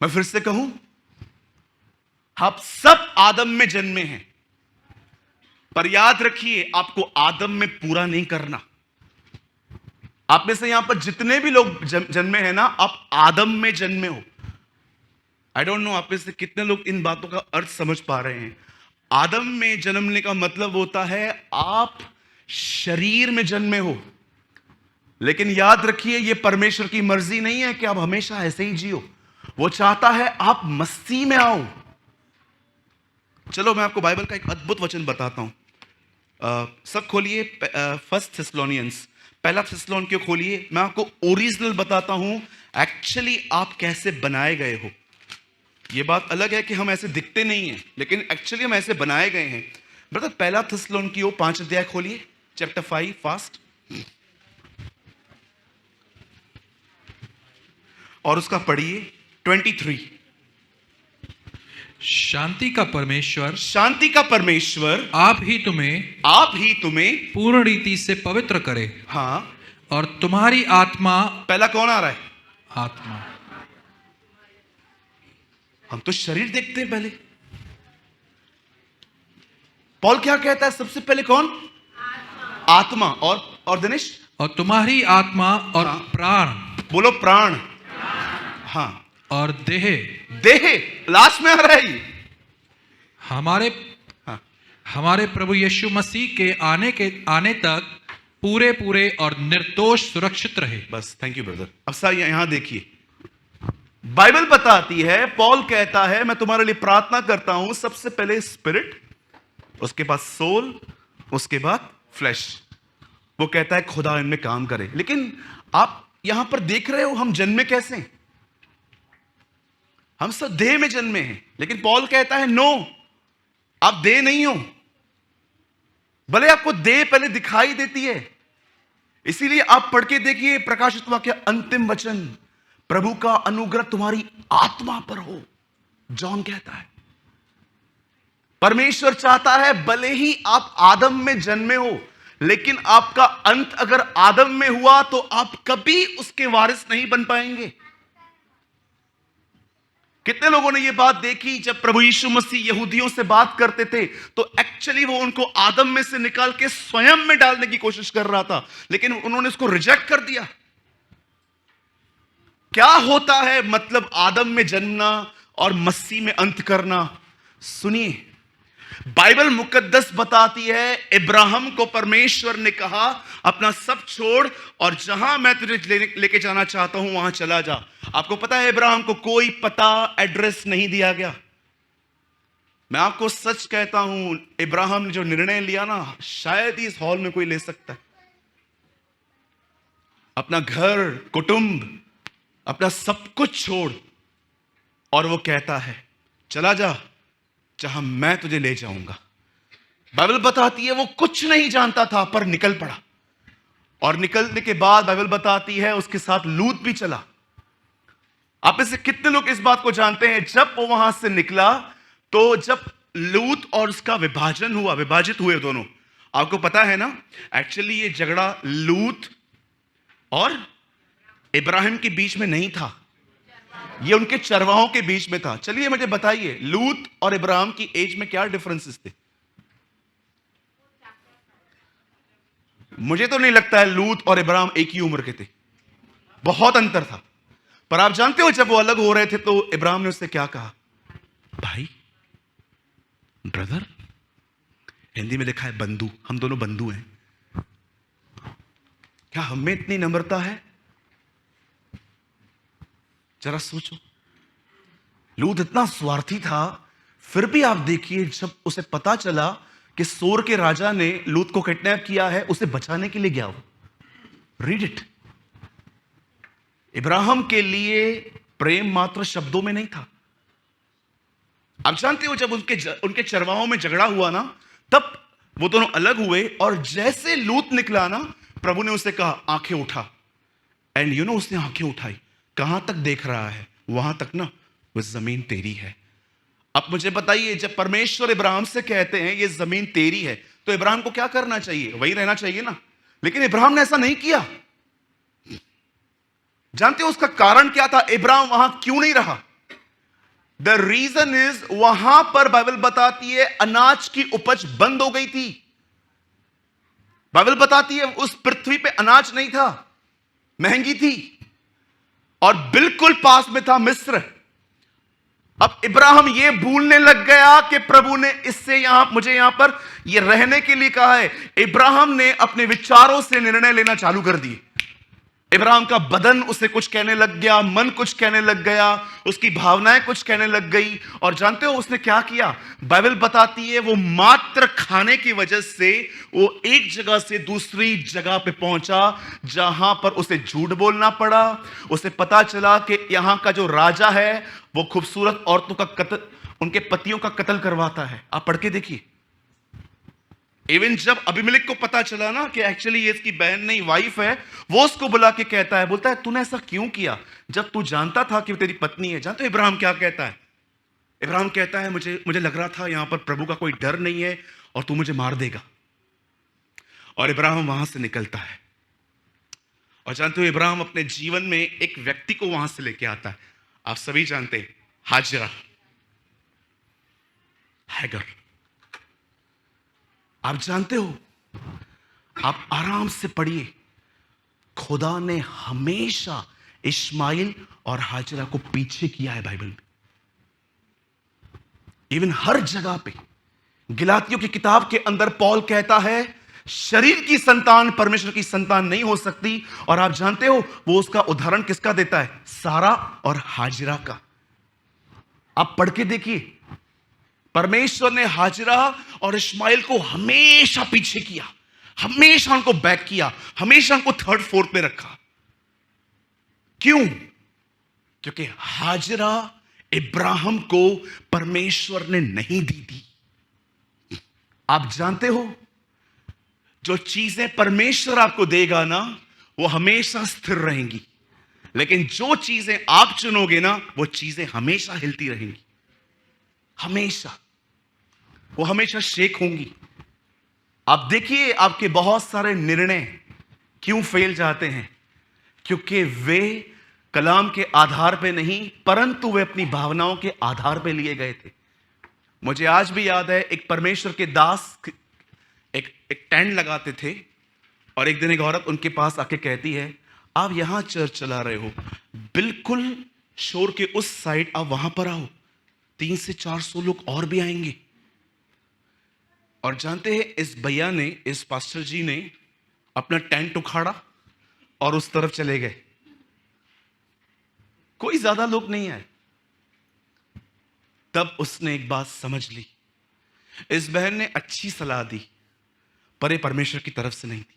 मैं फिर से कहूं, आप सब आदम में जन्मे हैं, पर याद रखिए आपको आदम में पूरा नहीं करना, आप में से यहां पर जितने भी लोग जन्मे हैं ना, आप आदम में जन्मे हो। आई डोंट नो आप में से कितने लोग इन बातों का अर्थ समझ पा रहे हैं। आदम में जन्मने का मतलब होता है आप शरीर में जन्मे हो, लेकिन याद रखिए ये परमेश्वर की मर्जी नहीं है कि आप हमेशा ऐसे ही जियो। वो चाहता है आप मसीह में आओ। चलो मैं आपको बाइबल का एक अद्भुत वचन बताता हूं। सब खोलिए फर्स्ट थेस्सलोनियंस, पहला थेस्सलोनिकियों खोलिए। मैं आपको ओरिजिनल बताता हूं एक्चुअली आप कैसे बनाए गए हो। ये बात अलग है कि हम ऐसे दिखते नहीं हैं, लेकिन एक्चुअली हम ऐसे बनाए गए हैं। ब्रदर पहला थेस्सलोनिकियों 5 अध्याय खोलिए, चैप्टर 5 फास्ट, और उसका पढ़िए 23।
शांति का परमेश्वर
शांति का परमेश्वर
आप ही तुम्हें
पूर्ण
रीति से पवित्र करे,
हाँ,
और तुम्हारी आत्मा,
पहला कौन आ रहा है?
आत्मा।
हम तो शरीर देखते हैं पहले। पॉल क्या कहता है सबसे पहले? कौन? आत्मा। और दिनेश?
और तुम्हारी आत्मा और
हाँ।
प्राण,
बोलो प्राण। हाँ,
और देह
देह लास्ट में आ रहा है ये।
हमारे प्रभु यीशु मसीह के आने तक पूरे पूरे और निर्दोष सुरक्षित रहे।
बस, थैंक यू ब्रदर। अब सर यहां देखिए, बाइबल बताती है, पॉल कहता है मैं तुम्हारे लिए प्रार्थना करता हूं सबसे पहले स्पिरिट, उसके बाद सोल, उसके बाद फ्लैश। वो कहता है खुदा इनमें काम करे। लेकिन आप यहां पर देख रहे हो हम जन्मे कैसे हैं? हम सब देह में जन्मे हैं, लेकिन पॉल कहता है नो, आप देह नहीं हो। भले आपको देह पहले दिखाई देती है, इसीलिए आप पढ़ के देखिए प्रकाशित वाक्य अंतिम वचन, प्रभु का अनुग्रह तुम्हारी आत्मा पर हो, जॉन कहता है। परमेश्वर चाहता है भले ही आप आदम में जन्मे हो, लेकिन आपका अंत अगर आदम में हुआ तो आप कभी उसके वारिस नहीं बन पाएंगे। कितने लोगों ने यह बात देखी, जब प्रभु यीशु मसीह यहूदियों से बात करते थे तो एक्चुअली वो उनको आदम में से निकाल के स्वयं में डालने की कोशिश कर रहा था, लेकिन उन्होंने उसको रिजेक्ट कर दिया। क्या होता है मतलब आदम में जन्मना और मसीह में अंत करना? सुनिए, बाइबल मुकद्दस बताती है इब्राहिम को परमेश्वर ने कहा अपना सब छोड़ और जहां मैं तुझे लेके जाना चाहता हूं वहां चला जा। आपको पता है इब्राहिम को कोई पता एड्रेस नहीं दिया गया। मैं आपको सच कहता हूं, इब्राहिम ने जो निर्णय लिया ना, शायद ही इस हॉल में कोई ले सकता है। अपना घर, कुटुंब, अपना सब कुछ छोड़, और वो कहता है चला जा जहां मैं तुझे ले जाऊंगा। बाइबल बताती है वो कुछ नहीं जानता था पर निकल पड़ा, और निकलने के बाद बाइबल बताती है उसके साथ लूत भी चला। आप में से कितने लोग इस बात को जानते हैं, जब वो वहां से निकला तो जब लूत और उसका विभाजन हुआ, विभाजित हुए दोनों, आपको पता है ना, एक्चुअली ये झगड़ा लूत और इब्राहिम के बीच में नहीं था, ये उनके चरवाहों के बीच में था। चलिए मुझे बताइए, लूत और इब्राहिम की एज में क्या डिफरेंसेस थे? मुझे तो नहीं लगता है लूत और इब्राहिम एक ही उम्र के थे, बहुत अंतर था। पर आप जानते हो जब वो अलग हो रहे थे तो इब्राहिम ने उससे क्या कहा? भाई, ब्रदर, हिंदी में लिखा है बंधु, हम दोनों बंधु हैं। क्या हमें इतनी नम्रता है? जरा सोचो, लूत इतना स्वार्थी था, फिर भी आप देखिए जब उसे पता चला कि सोर के राजा ने लूत को किडनैप किया है, उसे बचाने के लिए गया वो। Read it. इब्राहिम के लिए प्रेम मात्र शब्दों में नहीं था। आप जानते हो जब उनके चरवाहों में झगड़ा हुआ ना, तब वो दोनों अलग हुए, और जैसे लूत निकला ना, प्रभु ने उसे कहा आंखें उठा। एंड यू नो उसने आंखें उठाई। कहां तक देख रहा है? वहां तक ना, वो जमीन तेरी है। अब मुझे बताइए, जब परमेश्वर इब्राहिम से कहते हैं ये जमीन तेरी है, तो इब्राहिम को क्या करना चाहिए? वही रहना चाहिए ना। लेकिन इब्राहिम ने ऐसा नहीं किया। जानते हो उसका कारण क्या था? इब्राहिम वहां क्यों नहीं रहा? द रीजन इज, वहां पर बाइबल बताती है अनाज की उपज बंद हो गई थी। बाइबल बताती है उस पृथ्वी पे अनाज नहीं था। महंगी थी और बिल्कुल पास में था मिस्र। अब इब्राहिम ये भूलने लग गया कि प्रभु ने इससे मुझे यहां पर ये रहने के लिए कहा है। इब्राहिम ने अपने विचारों से निर्णय लेना चालू कर दिए। इब्राहिम का बदन उसे कुछ कहने लग गया, मन कुछ कहने लग गया, उसकी भावनाएं कुछ कहने लग गई। और जानते हो उसने क्या किया? बाइबल बताती है वो मात्र खाने की वजह से वो एक जगह से दूसरी जगह पे पहुंचा जहां पर उसे झूठ बोलना पड़ा। उसे पता चला कि यहां का जो राजा है वो खूबसूरत औरतों का कत्ल, उनके पतियों का कत्ल करवाता है। आप पढ़ के देखिए। इवन जब अबीमेलेक को पता चला ना कि एक्चुअली ये इसकी बहन नहीं वाइफ है, वो उसको बुला के कहता है, बोलता है तूने ऐसा क्यों किया जब तू जानता था कि वो तेरी पत्नी है? जानते हो इब्राहिम क्या कहता है? इब्राहिम कहता है मुझे लग रहा था यहां पर प्रभु का कोई डर नहीं है और तू मुझे मार देगा। और इब्राहिम वहां से निकलता है। और जानते हो इब्राहिम अपने जीवन में एक व्यक्ति को वहां से लेके आता है। आप सभी जानते हैं, हाजिरा, हैगर। आप जानते हो, आप आराम से पढ़िए, खुदा ने हमेशा इस्माइल और हाजिरा को पीछे किया है बाइबल में। इवन हर जगह पे गलातियों की किताब के अंदर पौल कहता है शरीर की संतान परमेश्वर की संतान नहीं हो सकती। और आप जानते हो वो उसका उदाहरण किसका देता है? सारा और हाजिरा का। आप पढ़ के देखिए, परमेश्वर ने हाजिरा और इस्माइल को हमेशा पीछे किया, हमेशा उनको बैक किया, हमेशा उनको थर्ड फोर्थ पे रखा। क्यों? क्योंकि हाजिरा इब्राहिम को परमेश्वर ने नहीं दी थी। आप जानते हो जो चीजें परमेश्वर आपको देगा ना वो हमेशा स्थिर रहेंगी, लेकिन जो चीजें आप चुनोगे ना वो चीजें हमेशा हिलती रहेंगी, हमेशा वो हमेशा शेक होंगी। आप देखिए आपके बहुत सारे निर्णय क्यों फेल जाते हैं? क्योंकि वे कलाम के आधार पे नहीं परंतु वे अपनी भावनाओं के आधार पे लिए गए थे। मुझे आज भी याद है एक परमेश्वर के दास एक टेंट लगाते थे और एक दिन एक औरत उनके पास आके कहती है आप यहां चर्च चला रहे हो, बिल्कुल शोर के उस साइड आप वहां पर आओ, 300 से 400 लोग और भी आएंगे। और जानते हैं इस भैया ने, इस पास्टर जी ने अपना टेंट उखाड़ा और उस तरफ चले गए। कोई ज्यादा लोग नहीं आए। तब उसने एक बात समझ ली, इस बहन ने अच्छी सलाह दी पर ये परमेश्वर की तरफ से नहीं थी।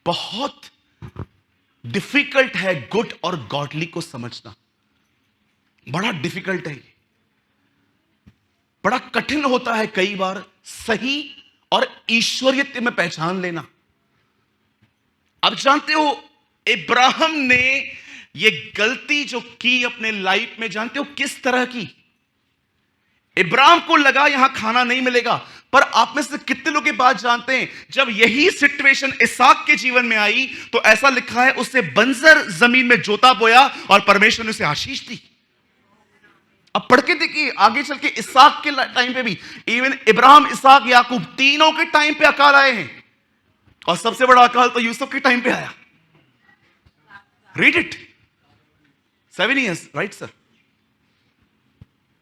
बहुत डिफिकल्ट है गुड और गॉडली को समझना, बड़ा डिफिकल्ट है, बड़ा कठिन होता है कई बार सही और ईश्वरीयत्व में पहचान लेना। अब जानते हो इब्राहिम ने ये गलती जो की अपने लाइफ में, जानते हो किस तरह की? इब्राहिम को लगा यहां खाना नहीं मिलेगा, पर आप में से कितने लोग की बात जानते हैं जब यही सिचुएशन इसहाक के जीवन में आई तो ऐसा लिखा है उससे बंजर जमीन में जोता बोया और परमेश्वर ने उसे आशीष दी। अब पढ़ के देखिए आगे चल के इसहाक के टाइम पे भी, इवन इब्राहिम इसहाक याकूब तीनों के टाइम पे अकाल आए हैं और सबसे बड़ा अकाल तो यूसुफ के टाइम पे आया। Read it, 7 years, right sir?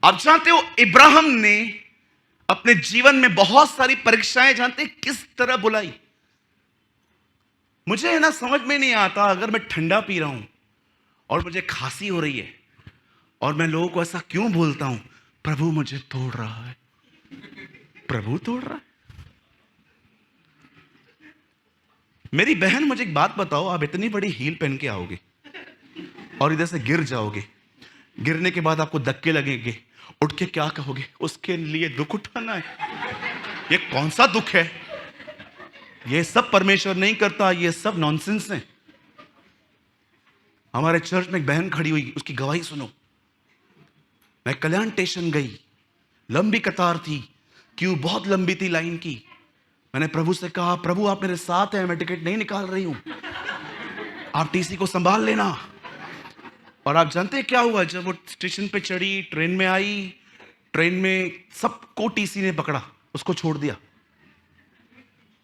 आप जानते हो इब्राहिम ने अपने जीवन में बहुत सारी परीक्षाएं, जानते हैं किस तरह बुलाई? मुझे है ना समझ में नहीं आता, अगर मैं ठंडा पी रहा हूं और मुझे खांसी हो रही है और मैं लोगों को ऐसा क्यों बोलता हूं, प्रभु मुझे तोड़ रहा है, प्रभु तोड़ रहा है। मेरी बहन मुझे एक बात बताओ, आप इतनी बड़ी हील पहन के आओगे और इधर से गिर जाओगे, गिरने के बाद आपको धक्के लगेंगे, उठ के क्या कहोगे? उसके लिए दुख उठाना है? ये कौन सा दुख है? ये सब परमेश्वर नहीं करता, ये सब नॉनसेंस है। हमारे चर्च में एक बहन खड़ी हुई, उसकी गवाही सुनो। मैं कल्याण स्टेशन गई, लंबी कतार थी, क्यों बहुत लंबी थी लाइन की। मैंने प्रभु से कहा प्रभु आप मेरे साथ हैं, मैं टिकट नहीं निकाल रही हूं, आप टीसी को संभाल लेना। और आप जानते हैं क्या हुआ? जब वो स्टेशन पे चढ़ी, ट्रेन में आई, ट्रेन में सबको टीसी ने पकड़ा, उसको छोड़ दिया।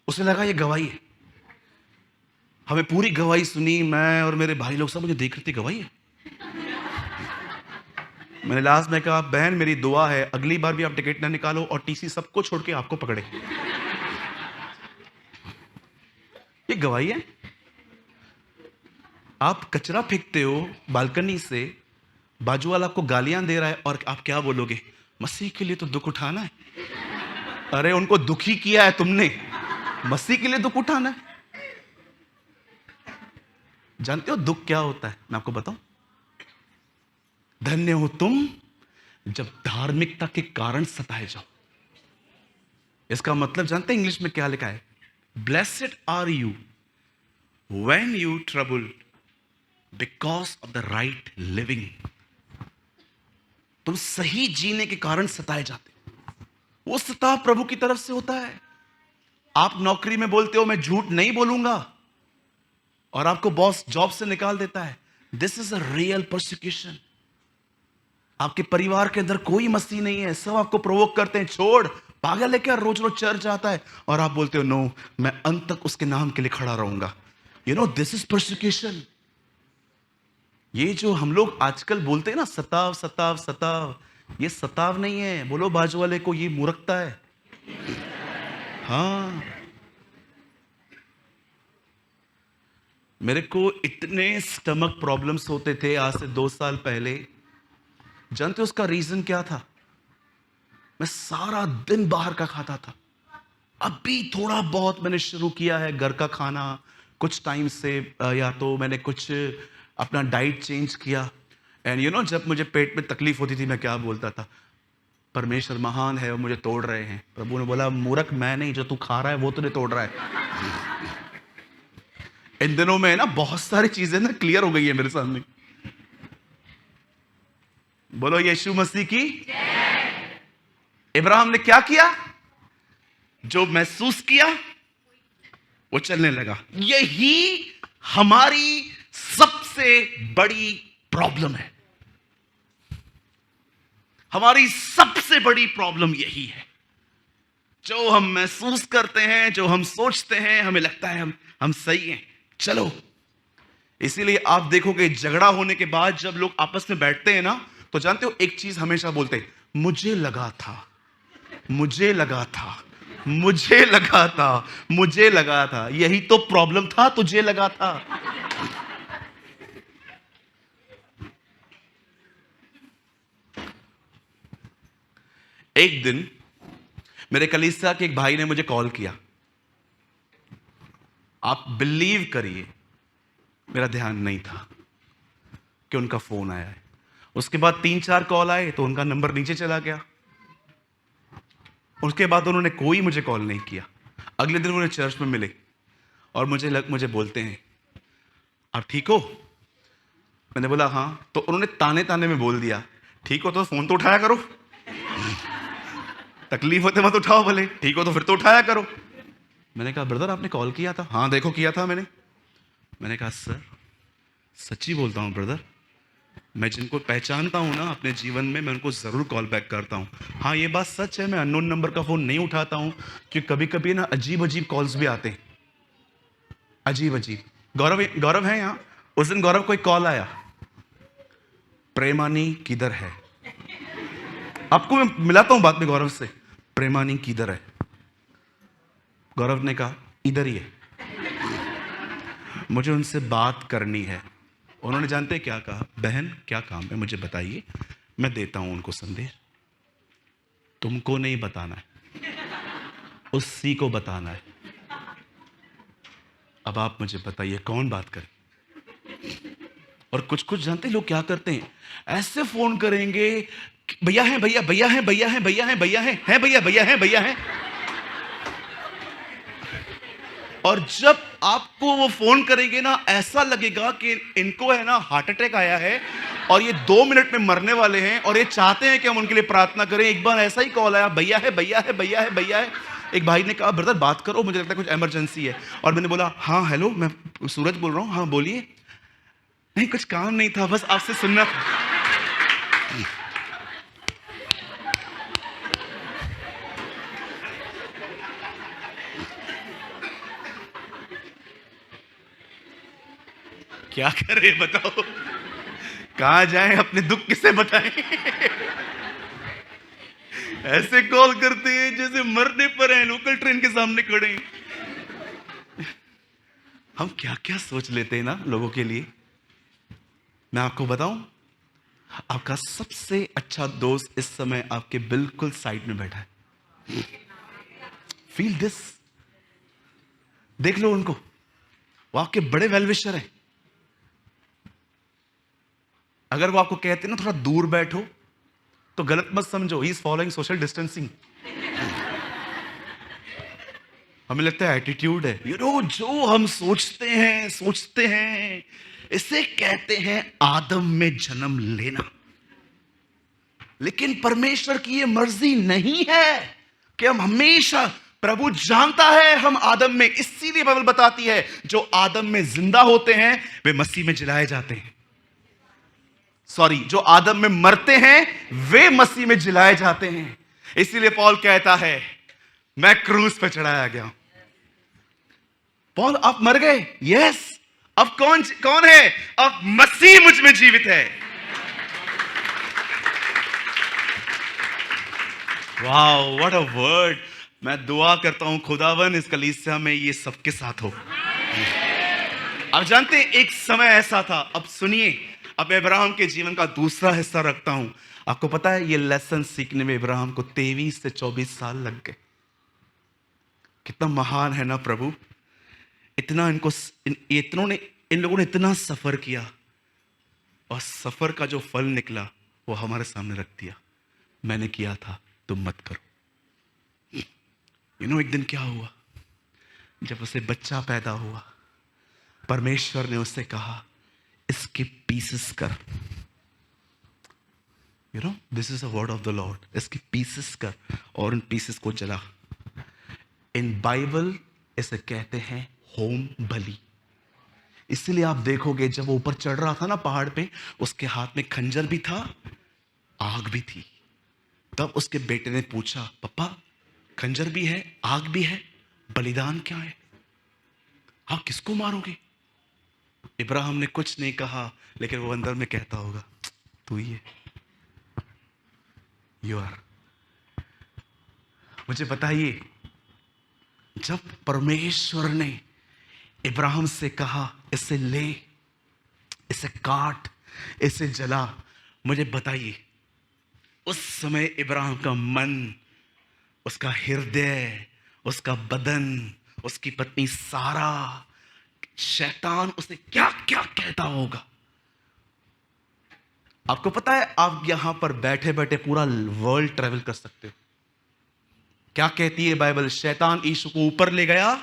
उसे लगा ये गवाही है। हमें पूरी गवाही सुनी, मैं और मेरे भाई लोग सब मुझे देख रहे थे, गवाही है। मैंने लास्ट में कहा, बहन मेरी दुआ है अगली बार भी आप टिकट ना निकालो और टीसी सबको छोड़ के आपको पकड़े। ये गवाही है। आप कचरा फेंकते हो बालकनी से, बाजू वाला आपको गालियां दे रहा है और आप क्या बोलोगे? मसीह के लिए तो दुख उठाना है। अरे उनको दुखी किया है तुमने, मसीह के लिए दुख उठाना है। जानते हो दुख क्या होता है? मैं आपको बताऊं, धन्य हो तुम जब धार्मिकता के कारण सताए जाओ। इसका मतलब जानते हैं इंग्लिश में क्या लिखा है? Blessed are you when you trouble because of the right living. तुम सही जीने के कारण सताए जाते हो, वो सताव प्रभु की तरफ से होता है। आप नौकरी में बोलते हो मैं झूठ नहीं बोलूंगा, और आपको बॉस जॉब से निकाल देता है। This is a real persecution. आपके परिवार के अंदर कोई मसीह नहीं है, सब आपको प्रोवोक करते हैं, छोड़ पागल है क्या, रोज रोज चर्च आता है, और आप बोलते हो नो, मैं अंत तक उसके नाम के लिए खड़ा रहूंगा। You know this is persecution. ये जो हम लोग आजकल बोलते हैं ना, सताव सताव सताव, ये सताव नहीं है। बोलो बाजू वाले को, ये मूर्खता है। हाँ, मेरे को इतने स्टमक प्रॉब्लम्स होते थे आज से 2 साल पहले। जानते हो उसका रीजन क्या था? मैं सारा दिन बाहर का खाता था। अभी थोड़ा बहुत मैंने शुरू किया है घर का खाना कुछ टाइम से, या तो मैंने कुछ अपना डाइट चेंज किया। एंड यू नो जब मुझे पेट में तकलीफ होती थी, मैं क्या बोलता था? परमेश्वर महान है, वो मुझे तोड़ रहे हैं। प्रभु ने बोला, मूर्ख मैं नहीं, जो तू खा रहा है वो तुझे तोड़ रहा है। इन दिनों में ना बहुत सारी चीजें ना क्लियर हो गई है मेरे सामने। बोलो यीशु मसीह की। इब्राहिम ने क्या किया? जो महसूस किया वो चलने लगा। यही हमारी सबसे बड़ी प्रॉब्लम है। हमारी सबसे बड़ी प्रॉब्लम यही है। जो हम महसूस करते हैं, जो हम सोचते हैं, हमें लगता है हम सही हैं, चलो। इसीलिए आप देखोगे झगड़ा होने के बाद जब लोग आपस में बैठते हैं ना, तो जानते हो एक चीज हमेशा बोलते हैं, मुझे लगा था, मुझे लगा था, मुझे लगा था, मुझे लगा था। यही तो प्रॉब्लम था, तुझे लगा था। एक दिन मेरे कलीसिया के एक भाई ने मुझे कॉल किया। आप बिलीव करिए, मेरा ध्यान नहीं था कि उनका फोन आया है। उसके बाद 3-4 कॉल आए तो उनका नंबर नीचे चला गया। उसके बाद उन्होंने कोई मुझे कॉल नहीं किया। अगले दिन उन्हें चर्च में मिले और मुझे बोलते हैं, आप ठीक हो? मैंने बोला हाँ। तो उन्होंने ताने ताने में बोल दिया, ठीक हो तो फोन तो उठाया करो, तकलीफ होते मत उठाओ, भले ठीक हो तो फिर तो उठाया करो। मैंने कहा ब्रदर आपने कॉल किया था? हाँ देखो किया था मैंने कहा सर सच्ची बोलता हूँ ब्रदर, मैं जिनको पहचानता हूं ना अपने जीवन में, मैं उनको जरूर कॉल बैक करता हूं। हाँ ये बात सच है, मैं अननोन नंबर का फोन नहीं उठाता हूं, क्योंकि कभी कभी ना अजीब अजीब कॉल्स भी आते हैं, अजीब अजीब। गौरव है यहाँ? उस दिन गौरव को एक कॉल आया, प्रेमानी किधर है? आपको मैं मिलाता हूं बाद में गौरव से। प्रेमानी किधर है? गौरव ने कहा इधर ही है, मुझे उनसे बात करनी है। उन्होंने जानते क्या कहा? बहन क्या काम है मुझे बताइए, मैं देता हूं उनको संदेश। तुमको नहीं बताना है, उसी को बताना है। अब आप मुझे बताइए कौन बात करे? और कुछ जानते लोग क्या करते हैं, ऐसे फोन करेंगे, भैया हैं, भैया भैया हैं, भैया हैं, भैया हैं, भैया हैं, हैं भैया, भैया हैं, भैया हैं। और जब आपको वो फोन करेंगे ना, ऐसा लगेगा कि इनको है ना हार्ट अटैक आया है और ये 2 मिनट में मरने वाले हैं और ये चाहते हैं कि हम उनके लिए प्रार्थना करें। एक बार ऐसा ही कॉल आया, भैया है, भैया है, भैया है, भैया है। एक भाई ने कहा ब्रदर बात करो, मुझे लगता है कुछ इमरजेंसी है। और मैंने बोला हाँ हेलो, मैं सूरज बोल रहा हूँ, हाँ बोलिए। नहीं कुछ काम नहीं था, बस आपसे सुनना था। क्या करें बताओ, कहां जाएं, अपने दुख किसे बताएं। ऐसे कॉल करते हैं जैसे मरने पर हैं, लोकल ट्रेन के सामने खड़े हैं। हम क्या क्या सोच लेते हैं ना लोगों के लिए। मैं आपको बताऊं, आपका सबसे अच्छा दोस्त इस समय आपके बिल्कुल साइड में बैठा है। फील दिस, देख लो उनको, वो आपके बड़े वेलविशर हैं। अगर वो आपको कहते हैं ना थोड़ा दूर बैठो, तो गलत मत समझो, he is following social distancing. हमें लगता है एटीट्यूड है। जो हम सोचते हैं इसे कहते हैं आदम में जन्म लेना। लेकिन परमेश्वर की यह मर्जी नहीं है कि हम हमेशा, प्रभु जानता है हम आदम में, इसीलिए बाइबल बताती है जो आदम में जिंदा होते हैं वे मसीह में जिलाए जाते हैं। सॉरी, जो आदम में मरते हैं वे मसीह में जिलाए जाते हैं। इसीलिए पौल कहता है मैं क्रूस पर चढ़ाया गया। पौल, आप मर गए, यस, अब कौन है, अब मसीह मुझ में जीवित है। Wow, what a word. मैं दुआ करता हूं खुदावन इस कलीसिया में ये सबके साथ हो। आप जानते हैं एक समय ऐसा था, अब सुनिए, अब इब्राहिम के जीवन का दूसरा हिस्सा रखता हूं। आपको पता है ये लेसन सीखने में इब्राहिम को 23 से 24 साल लग गए। कितना महान है ना प्रभु, इतना इन लोगों ने इतना सफर किया और सफर का जो फल निकला वो हमारे सामने रख दिया। मैंने किया था, तुम मत करो। एक दिन क्या हुआ, जब उसे बच्चा पैदा हुआ, परमेश्वर ने उससे कहा इसके पीसेस कर। This is a word of the Lord. इसके पीसेस कर और इन पीसेस को जला। इन बाइबल इसे कहते हैं होम बलि। इसलिए आप देखोगे जब वो ऊपर चढ़ रहा था ना पहाड़ पे, उसके हाथ में खंजर भी था, आग भी थी। तब उसके बेटे ने पूछा, पापा खंजर भी है, आग भी है, बलिदान क्या है, आप किसको मारोगे? इब्राहिम ने कुछ नहीं कहा, लेकिन वो अंदर में कहता होगा तू ही है, यू आर। मुझे बताइए, जब परमेश्वर ने इब्राहिम से कहा इसे ले, इसे काट, इसे जला, मुझे बताइए उस समय इब्राहिम का मन, उसका हृदय, उसका बदन, उसकी पत्नी सारा, शैतान उसे क्या क्या कहता होगा। आपको पता है आप यहां पर बैठे बैठे पूरा वर्ल्ड ट्रेवल कर सकते हो। क्या कहती है बाइबल? शैतान यीशु को ऊपर ले गया,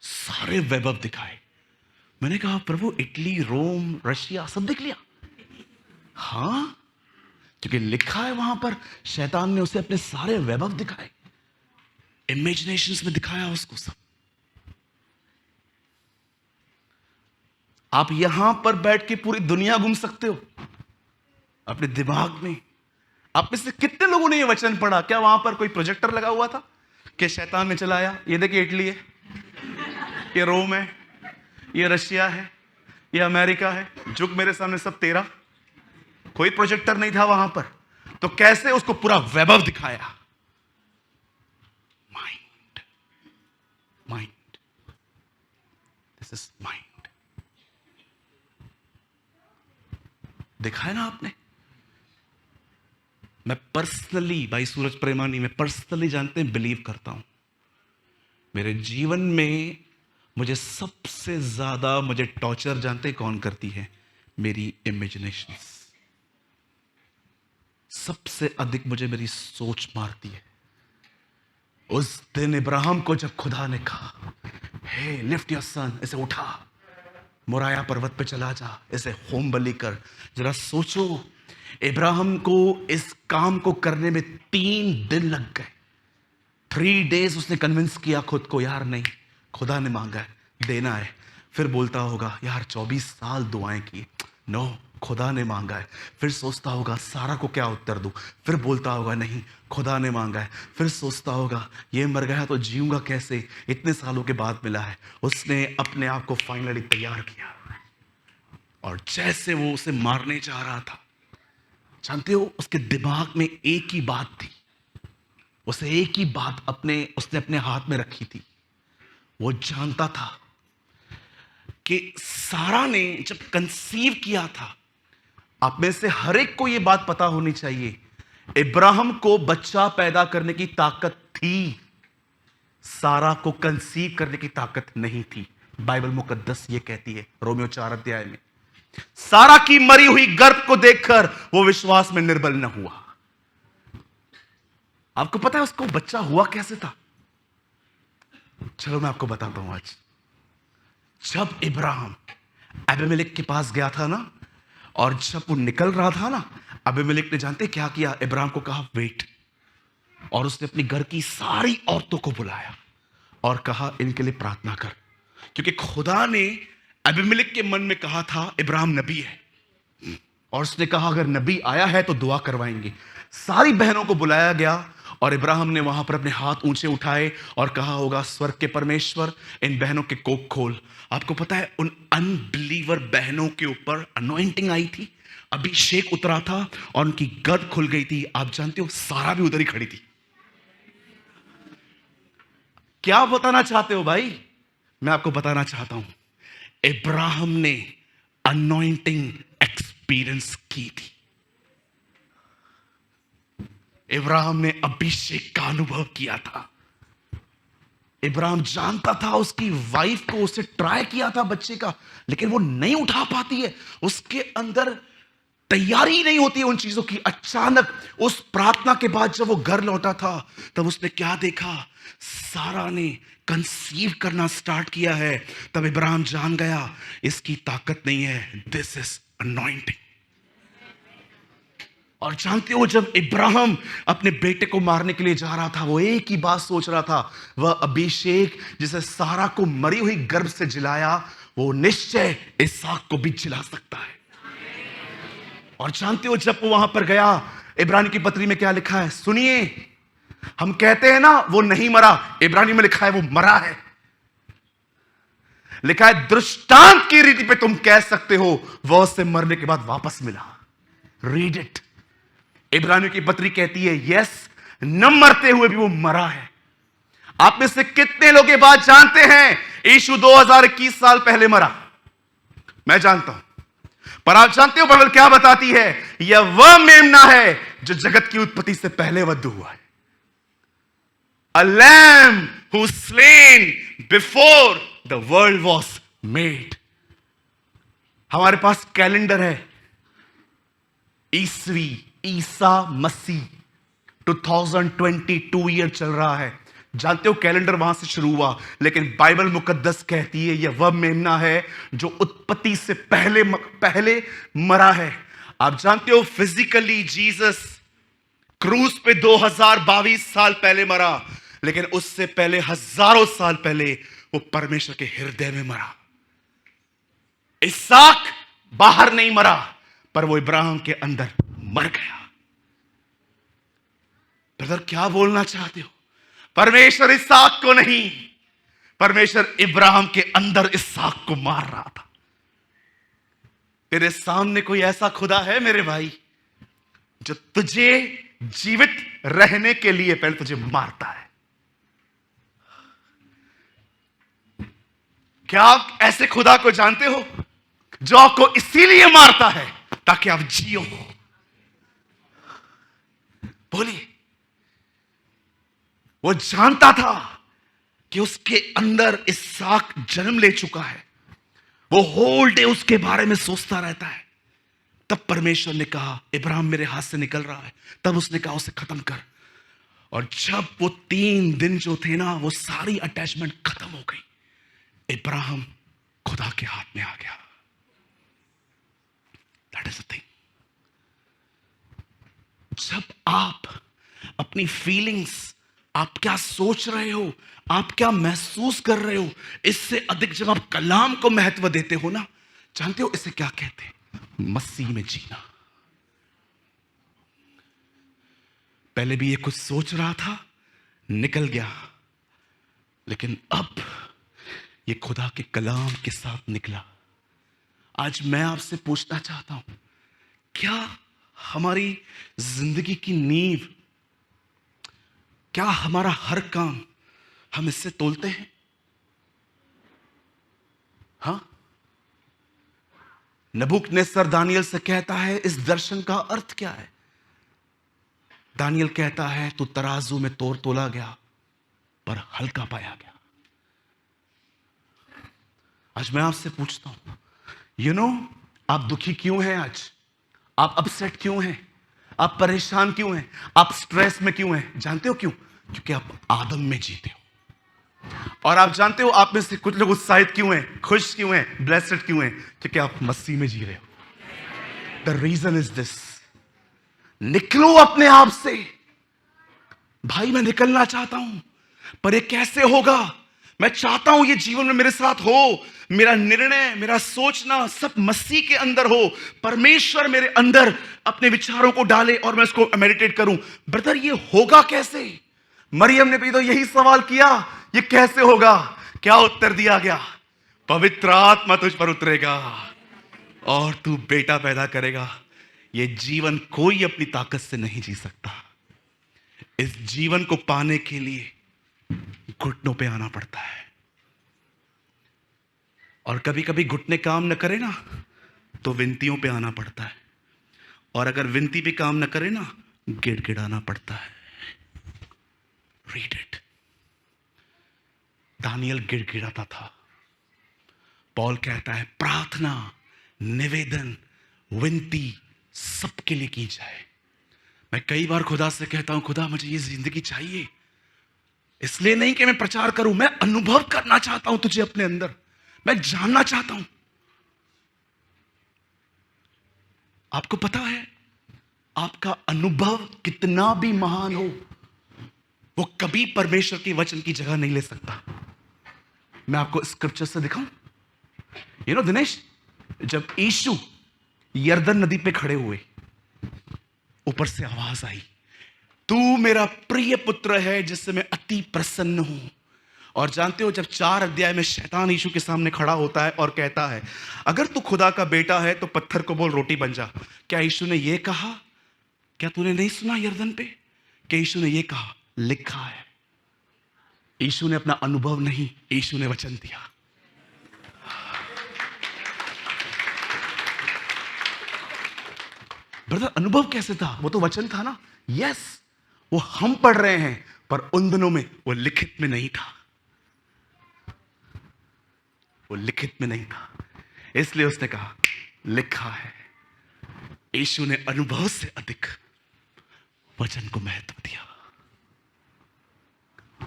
सारे वैभव दिखाए। मैंने कहा प्रभु इटली, रोम, रशिया सब देख लिया? हां, क्योंकि लिखा है वहां पर शैतान ने उसे अपने सारे वैभव दिखाए, इमेजिनेशंस में दिखाया उसको सब। आप यहां पर बैठ के पूरी दुनिया घूम सकते हो अपने दिमाग में। आप में से कितने लोगों ने ये वचन पढ़ा? क्या वहां पर कोई प्रोजेक्टर लगा हुआ था कि शैतान ने चलाया? ये देखिए इटली है, ये रोम है, ये रशिया है, ये अमेरिका है, झुक मेरे सामने सब तेरा। कोई प्रोजेक्टर नहीं था वहां पर, तो कैसे उसको पूरा वैभव दिखाया? Mind, mind, this is mind. देखा है ना आपने? मैं पर्सनली, भाई सूरज प्रेमानी, मैं पर्सनली जानते हैं, बिलीव करता हूं मेरे जीवन में मुझे सबसे ज्यादा मुझे टॉर्चर जानते कौन करती है? मेरी इमेजिनेशंस। सबसे अधिक मुझे मेरी सोच मारती है। उस दिन इब्राहिम को जब खुदा ने कहा हे लिफ्ट योर सन, इसे उठा, मोराया पर्वत पे चला जा, इसे होम बलि कर। जरा सोचो, इब्राहिम को इस काम को करने में 3 दिन लग गए। 3 days उसने कन्विंस किया खुद को, यार नहीं, खुदा ने मांगा है, देना है। फिर बोलता होगा यार 24 साल दुआएं की, नो, खुदा ने मांगा है। फिर सोचता होगा सारा को क्या उत्तर दूं? फिर बोलता होगा नहीं, खुदा ने मांगा है। फिर सोचता होगा ये मर गया तो जीऊंगा कैसे, इतने सालों के बाद मिला है। उसने अपने आप को फाइनली तैयार किया। और जैसे वो उसे मारने जा रहा था, जानते हो उसके दिमाग में एक ही बात थी, उसे एक ही बात उसने अपने हाथ में रखी थी। वो जानता था कि सारा ने जब कंसीव किया था, आप में से हर एक को यह बात पता होनी चाहिए, इब्राहिम को बच्चा पैदा करने की ताकत थी, सारा को कंसीव करने की ताकत नहीं थी। बाइबल मुकद्दस ये कहती है रोमियो 4 अध्याय में, सारा की मरी हुई गर्भ को देखकर वो विश्वास में निर्बल न हुआ। आपको पता है उसको बच्चा हुआ कैसे था? चलो मैं आपको बताता हूं। आज जब इब्राहिम अबीमेलेक के पास गया था ना, और जब वो निकल रहा था ना, अबीमेलेक ने जानते क्या किया? इब्राहिम को कहा वेट, और उसने अपनी घर की सारी औरतों को बुलाया और कहा इनके लिए प्रार्थना कर, क्योंकि खुदा ने अबीमेलेक के मन में कहा था इब्राहिम नबी है, और उसने कहा अगर नबी आया है तो दुआ करवाएंगे। सारी बहनों को बुलाया गया और इब्राहिम ने वहां पर अपने हाथ ऊंचे उठाए और कहा होगा स्वर्ग के परमेश्वर इन बहनों के कोख खोल। आपको पता है उन अनबिलीवर बहनों के ऊपर अनॉइंटिंग आई थी, अभिषेक उतरा था और उनकी गर्द खुल गई थी। आप जानते हो सारा भी उधर ही खड़ी थी। क्या बताना चाहते हो भाई? मैं आपको बताना चाहता हूं, इब्राहिम ने अनॉइंटिंग एक्सपीरियंस की थी। इब्राहिम ने अभिषेक का अनुभव किया था। इब्राहिम जानता था उसकी वाइफ को, उसे ट्राई किया था बच्चे का, लेकिन वो नहीं उठा पाती है, उसके अंदर तैयारी नहीं होती है उन चीजों की। अचानक उस प्रार्थना के बाद जब वो घर लौटा था, तब उसने क्या देखा? सारा ने कंसीव करना स्टार्ट किया है। तब इब्राहिम जान गया इसकी ताकत नहीं है, दिस इज अनॉइंटिंग। और जानते हो जब इब्राहिम अपने बेटे को मारने के लिए जा रहा था, वो एक ही बात सोच रहा था, वह अभिषेक जिसे सारा को मरी हुई गर्भ से जिलाया, वो निश्चय इसहाक को भी जिला सकता है। और जानते हो जब वो वहां पर गया, इब्रानी की पत्री में क्या लिखा है सुनिए। हम कहते हैं ना वो नहीं मरा, इब्रानी में लिखा है वो मरा है। लिखा है दृष्टांत की रीति पे तुम कह सकते हो वह उससे मरने के बाद वापस मिला। Read it. इब्रानियों की पत्री कहती है यस, न मरते हुए भी वो मरा है। आप में से कितने लोग ये बात जानते हैं यीशु 2021 साल पहले मरा? मैं जानता हूं, पर आप जानते हो बाइबल क्या बताती है? यह वह मेमना है जो जगत की उत्पत्ति से पहले वध हुआ है। A lamb who slain before the world was made. हमारे पास कैलेंडर है, ईसवी ईसा मसीह 2022 ईयर चल रहा है। जानते हो कैलेंडर वहां से शुरू हुआ, लेकिन बाइबल मुकद्दस कहती है यह वह मेमना है जो उत्पत्ति से पहले मरा है। आप जानते हो फिजिकली जीसस क्रूस पे 2022 साल पहले मरा, लेकिन उससे पहले हजारों साल पहले वो परमेश्वर के हृदय में मरा। इसहाक बाहर नहीं मरा, पर वो इब्राहिम के अंदर मर गया। ब्रदर क्या बोलना चाहते हो? परमेश्वर इसहाक को नहीं, परमेश्वर इब्राहिम के अंदर इसहाक को मार रहा था। तेरे सामने कोई ऐसा खुदा है मेरे भाई जो तुझे जीवित रहने के लिए पहले तुझे मारता है। क्या आप ऐसे खुदा को जानते हो जो आपको इसीलिए मारता है ताकि आप जियो? बोलिए। वो जानता था कि उसके अंदर इसहाक जन्म ले चुका है, वो होल डे उसके बारे में सोचता रहता है। तब परमेश्वर ने कहा इब्राहिम मेरे हाथ से निकल रहा है, तब उसने कहा उसे खत्म कर। और जब वो 3 दिन जो थे ना, वो सारी अटैचमेंट खत्म हो गई। इब्राहिम खुदा के हाथ में आ गया। That is the thing. जब आप अपनी फीलिंग्स, आप क्या सोच रहे हो, आप क्या महसूस कर रहे हो, इससे अधिक जब आप कलाम को महत्व देते हो ना, जानते हो इसे क्या कहते हैं? मसीह में जीना। पहले भी ये कुछ सोच रहा था, निकल गया, लेकिन अब ये खुदा के कलाम के साथ निकला। आज मैं आपसे पूछना चाहता हूं, क्या हमारी जिंदगी की नींव, क्या हमारा हर काम हम इससे तोलते हैं? हाँ, नबूकदनेस्सर दानियल से कहता है इस दर्शन का अर्थ क्या है? दानियल कहता है तू तराजू में तोला गया पर हल्का पाया गया। आज मैं आपसे पूछता हूं, आप दुखी क्यों हैं? आज आप अपसेट क्यों हैं? आप परेशान क्यों हैं? आप स्ट्रेस में क्यों हैं? जानते हो क्यों? क्योंकि आप आदम में जीते हो। और आप जानते हो आप में से कुछ लोग उत्साहित क्यों हैं, खुश क्यों हैं, ब्लेस्ड क्यों हैं? क्योंकि आप मसीह में जी रहे हो। The reason is this. निकलो अपने आप से। भाई मैं निकलना चाहता हूं, पर ये कैसे होगा? मैं चाहता हूं ये जीवन में मेरे साथ हो, मेरा निर्णय, मेरा सोचना सब मसीह के अंदर हो, परमेश्वर मेरे अंदर अपने विचारों को डाले और मैं उसको मेडिटेट करूं। ब्रदर ये होगा कैसे? मरियम ने भी तो यही सवाल किया, ये कैसे होगा? क्या उत्तर दिया गया? पवित्र आत्मा तुझ पर उतरेगा और तू बेटा पैदा करेगा। ये जीवन कोई अपनी ताकत से नहीं जी सकता। इस जीवन को पाने के लिए घुटनों पे आना पड़ता है। और कभी कभी घुटने काम न करे ना तो विनतियों पे आना पड़ता है, और अगर विनती पे काम न करे ना गिड़गिड़ाना पड़ता है। Read it. दानियल गिड़गिड़ाता था। पौल कहता है प्रार्थना, निवेदन, विनती सबके लिए की जाए। मैं कई बार खुदा से कहता हूं, खुदा मुझे ये जिंदगी चाहिए, इसलिए नहीं कि मैं प्रचार करूं, मैं अनुभव करना चाहता हूं तुझे अपने अंदर, मैं जानना चाहता हूं। आपको पता है आपका अनुभव कितना भी महान हो, वो कभी परमेश्वर के वचन की जगह नहीं ले सकता। मैं आपको स्क्रिप्चर से दिखाऊं। दिनेश, जब यीशु यरदन नदी पे खड़े हुए, ऊपर से आवाज आई, तू मेरा प्रिय पुत्र है जिससे मैं अति प्रसन्न हूं। और जानते हो जब 4 अध्याय में शैतान यीशु के सामने खड़ा होता है और कहता है अगर तू खुदा का बेटा है तो पत्थर को बोल रोटी बन जा, क्या यीशु ने यह कहा? क्या तूने नहीं सुना यरदन पे कि यीशु ने यह कहा? लिखा है। यीशु ने अपना अनुभव नहीं, यीशु ने वचन दिया। ब्रदर अनुभव कैसे था? वो तो वचन था ना। यस, वो हम पढ़ रहे हैं, पर उन दिनों में वो लिखित में नहीं था। वो लिखित में नहीं था, इसलिए उसने कहा लिखा है। यीशु ने अनुभव से अधिक वचन को महत्व दिया।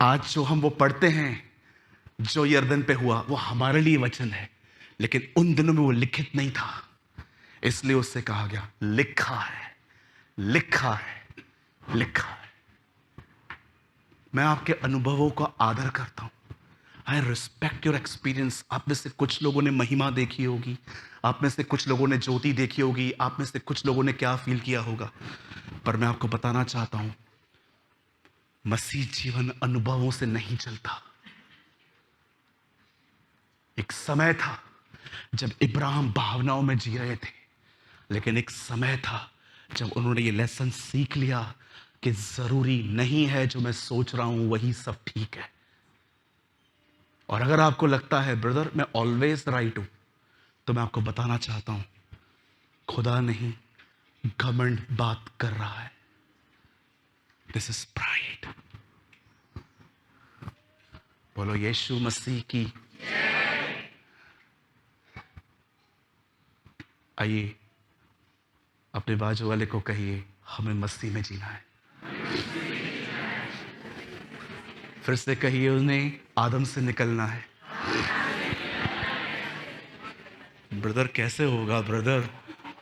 आज जो हम वो पढ़ते हैं, जो यरदन पे हुआ, वो हमारे लिए वचन है, लेकिन उन दिनों में वो लिखित नहीं था, इसलिए उससे कहा गया लिखा है, लिखा है, लिखा है। मैं आपके अनुभवों का आदर करता हूं। I respect your experience. आप में से कुछ लोगों ने महिमा देखी होगी, आप में से कुछ लोगों ने ज्योति देखी होगी, आप में से कुछ लोगों ने क्या फील किया होगा, पर मैं आपको बताना चाहता हूं मसीह जीवन अनुभवों से नहीं चलता। एक समय था जब इब्राहिम भावनाओं में जी रहे थे, लेकिन एक समय था जब उन्होंने ये लेसन सीख लिया कि जरूरी नहीं है जो मैं सोच रहा हूं वही सब ठीक है। और अगर आपको लगता है ब्रदर मैं ऑलवेज राइट हूं, तो मैं आपको बताना चाहता हूं खुदा नहीं, घमंड बात कर रहा है। This is pride. बोलो यीशु मसीह की। आइए अपने बाजू वाले को कहिए हमें मसीह में जीना है। फिर से कहिए उन्हें आदम से निकलना है। ब्रदर कैसे होगा ब्रदर?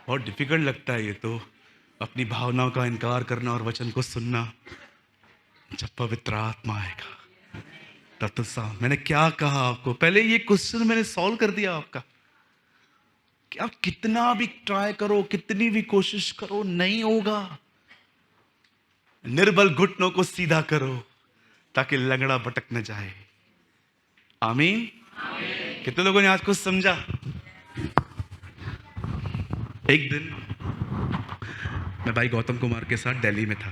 बहुत डिफिकल्ट लगता है ये तो, अपनी भावनाओं का इनकार करना और वचन को सुनना। जब पवित्र आत्मा आएगा तब तो साहब, मैंने क्या कहा आपको? पहले ये क्वेश्चन मैंने सॉल्व कर दिया आपका कि आप कितना भी ट्राई करो, कितनी भी कोशिश करो, नहीं होगा। निर्बल घुटनों को सीधा करो ताकि लंगड़ा भटक न जाए। आमीन। कितने लोगों ने आज कुछ समझा? एक दिन मैं भाई गौतम कुमार के साथ दिल्ली में था।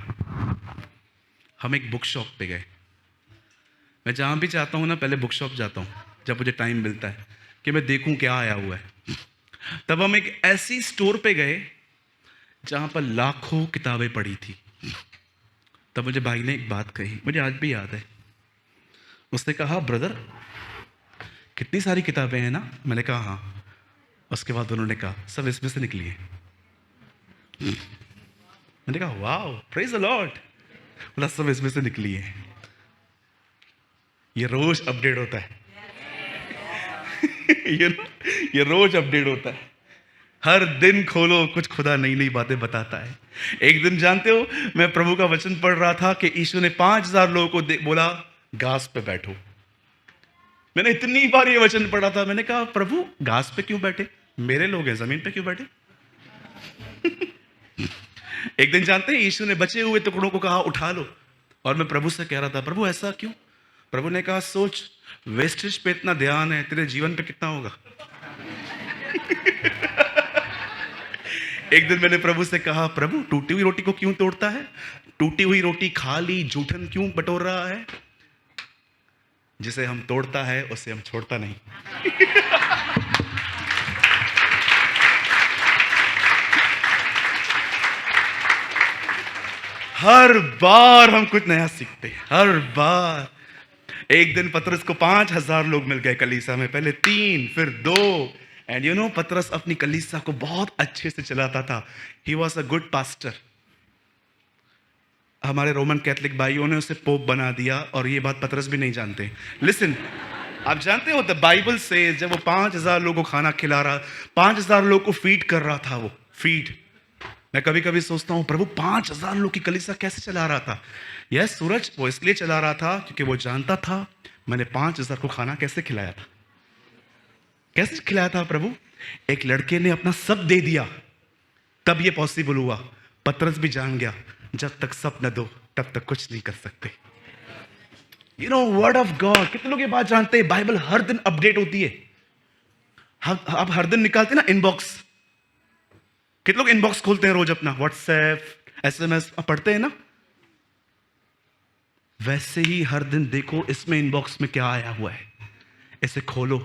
हम एक बुक शॉप पे गए। मैं जहाँ भी जाता हूँ ना, पहले बुक शॉप जाता हूँ जब मुझे टाइम मिलता है कि मैं देखूँ क्या आया हुआ है। तब हम एक ऐसी स्टोर पे गए जहाँ पर लाखों किताबें पड़ी थी। तब मुझे भाई ने एक बात कही, मुझे आज भी याद है। उसने कहा, ब्रदर कितनी सारी किताबें हैं ना? मैंने कहा हाँ। उसके बाद उन्होंने कहा, सब इसमें से निकली है। मैंने कहा वाओ, प्रेज द लॉर्ड। बोला सब इसमें से निकली है। ये रोज अपडेट होता है। ये रोज अपडेट होता है। हर दिन खोलो, कुछ खुदा नई नई बातें बताता है। एक दिन जानते हो, मैं प्रभु का वचन पढ़ रहा था कि यीशु ने 5000 लोगों को बोला घास पे बैठो। मैंने इतनी बार ये वचन पढ़ा था, मैंने कहा प्रभु घास पे क्यों बैठे, मेरे लोग हैं, जमीन पे क्यों बैठे? एक दिन जानते हैं, यीशु ने बचे हुए टुकड़ों को कहा उठा लो। और मैं प्रभु से कह रहा था, प्रभु ऐसा क्यों? प्रभु ने कहा सोच, वेस्टेज पे इतना ध्यान है, तेरे जीवन पे कितना होगा? एक दिन मैंने प्रभु से कहा, प्रभु टूटी हुई रोटी को क्यों तोड़ता है? टूटी हुई रोटी खा ली, जूठन क्यों बटोर रहा है? जिसे हम तोड़ता है उसे हम छोड़ता नहीं। हर बार हम कुछ नया सीखते हैं, हर बार। एक दिन पतरस को 5000 लोग मिल गए कलीसिया में, पहले 3 फिर 2। एंड यू नो, पतरस अपनी कलीसिया को बहुत अच्छे से चलाता था। He was a good pastor. हमारे रोमन कैथोलिक भाइयों ने उसे पोप बना दिया, और ये बात पतरस भी नहीं जानते। लिसन, आप जानते हो द बाइबल से जब वो 5000 लोगों को खाना खिला रहा, 5000 लोगों को फीड कर रहा था, वो फीड। मैं कभी कभी सोचता हूं, प्रभु 5000 लोग की कलीसिया कैसे चला रहा था? यह सूरज वो इसलिए चला रहा था क्योंकि वो जानता था मैंने 5000 को खाना कैसे खिलाया था। कैसे खिलाया था प्रभु? एक लड़के ने अपना सब दे दिया, तब ये पॉसिबल हुआ। पतरस भी जान गया, जब तक सब न दो तब तक कुछ नहीं कर सकते। You know, word of God. कितने लोग ये बात जानते हैं? बाइबल हर दिन अपडेट होती है। आप हर दिन निकालते हैं ना इनबॉक्स। कितने लोग इनबॉक्स खोलते हैं रोज अपना? व्हाट्सएप, SMS पढ़ते हैं ना? वैसे ही हर दिन देखो इसमें इनबॉक्स में क्या आया हुआ है, इसे खोलो।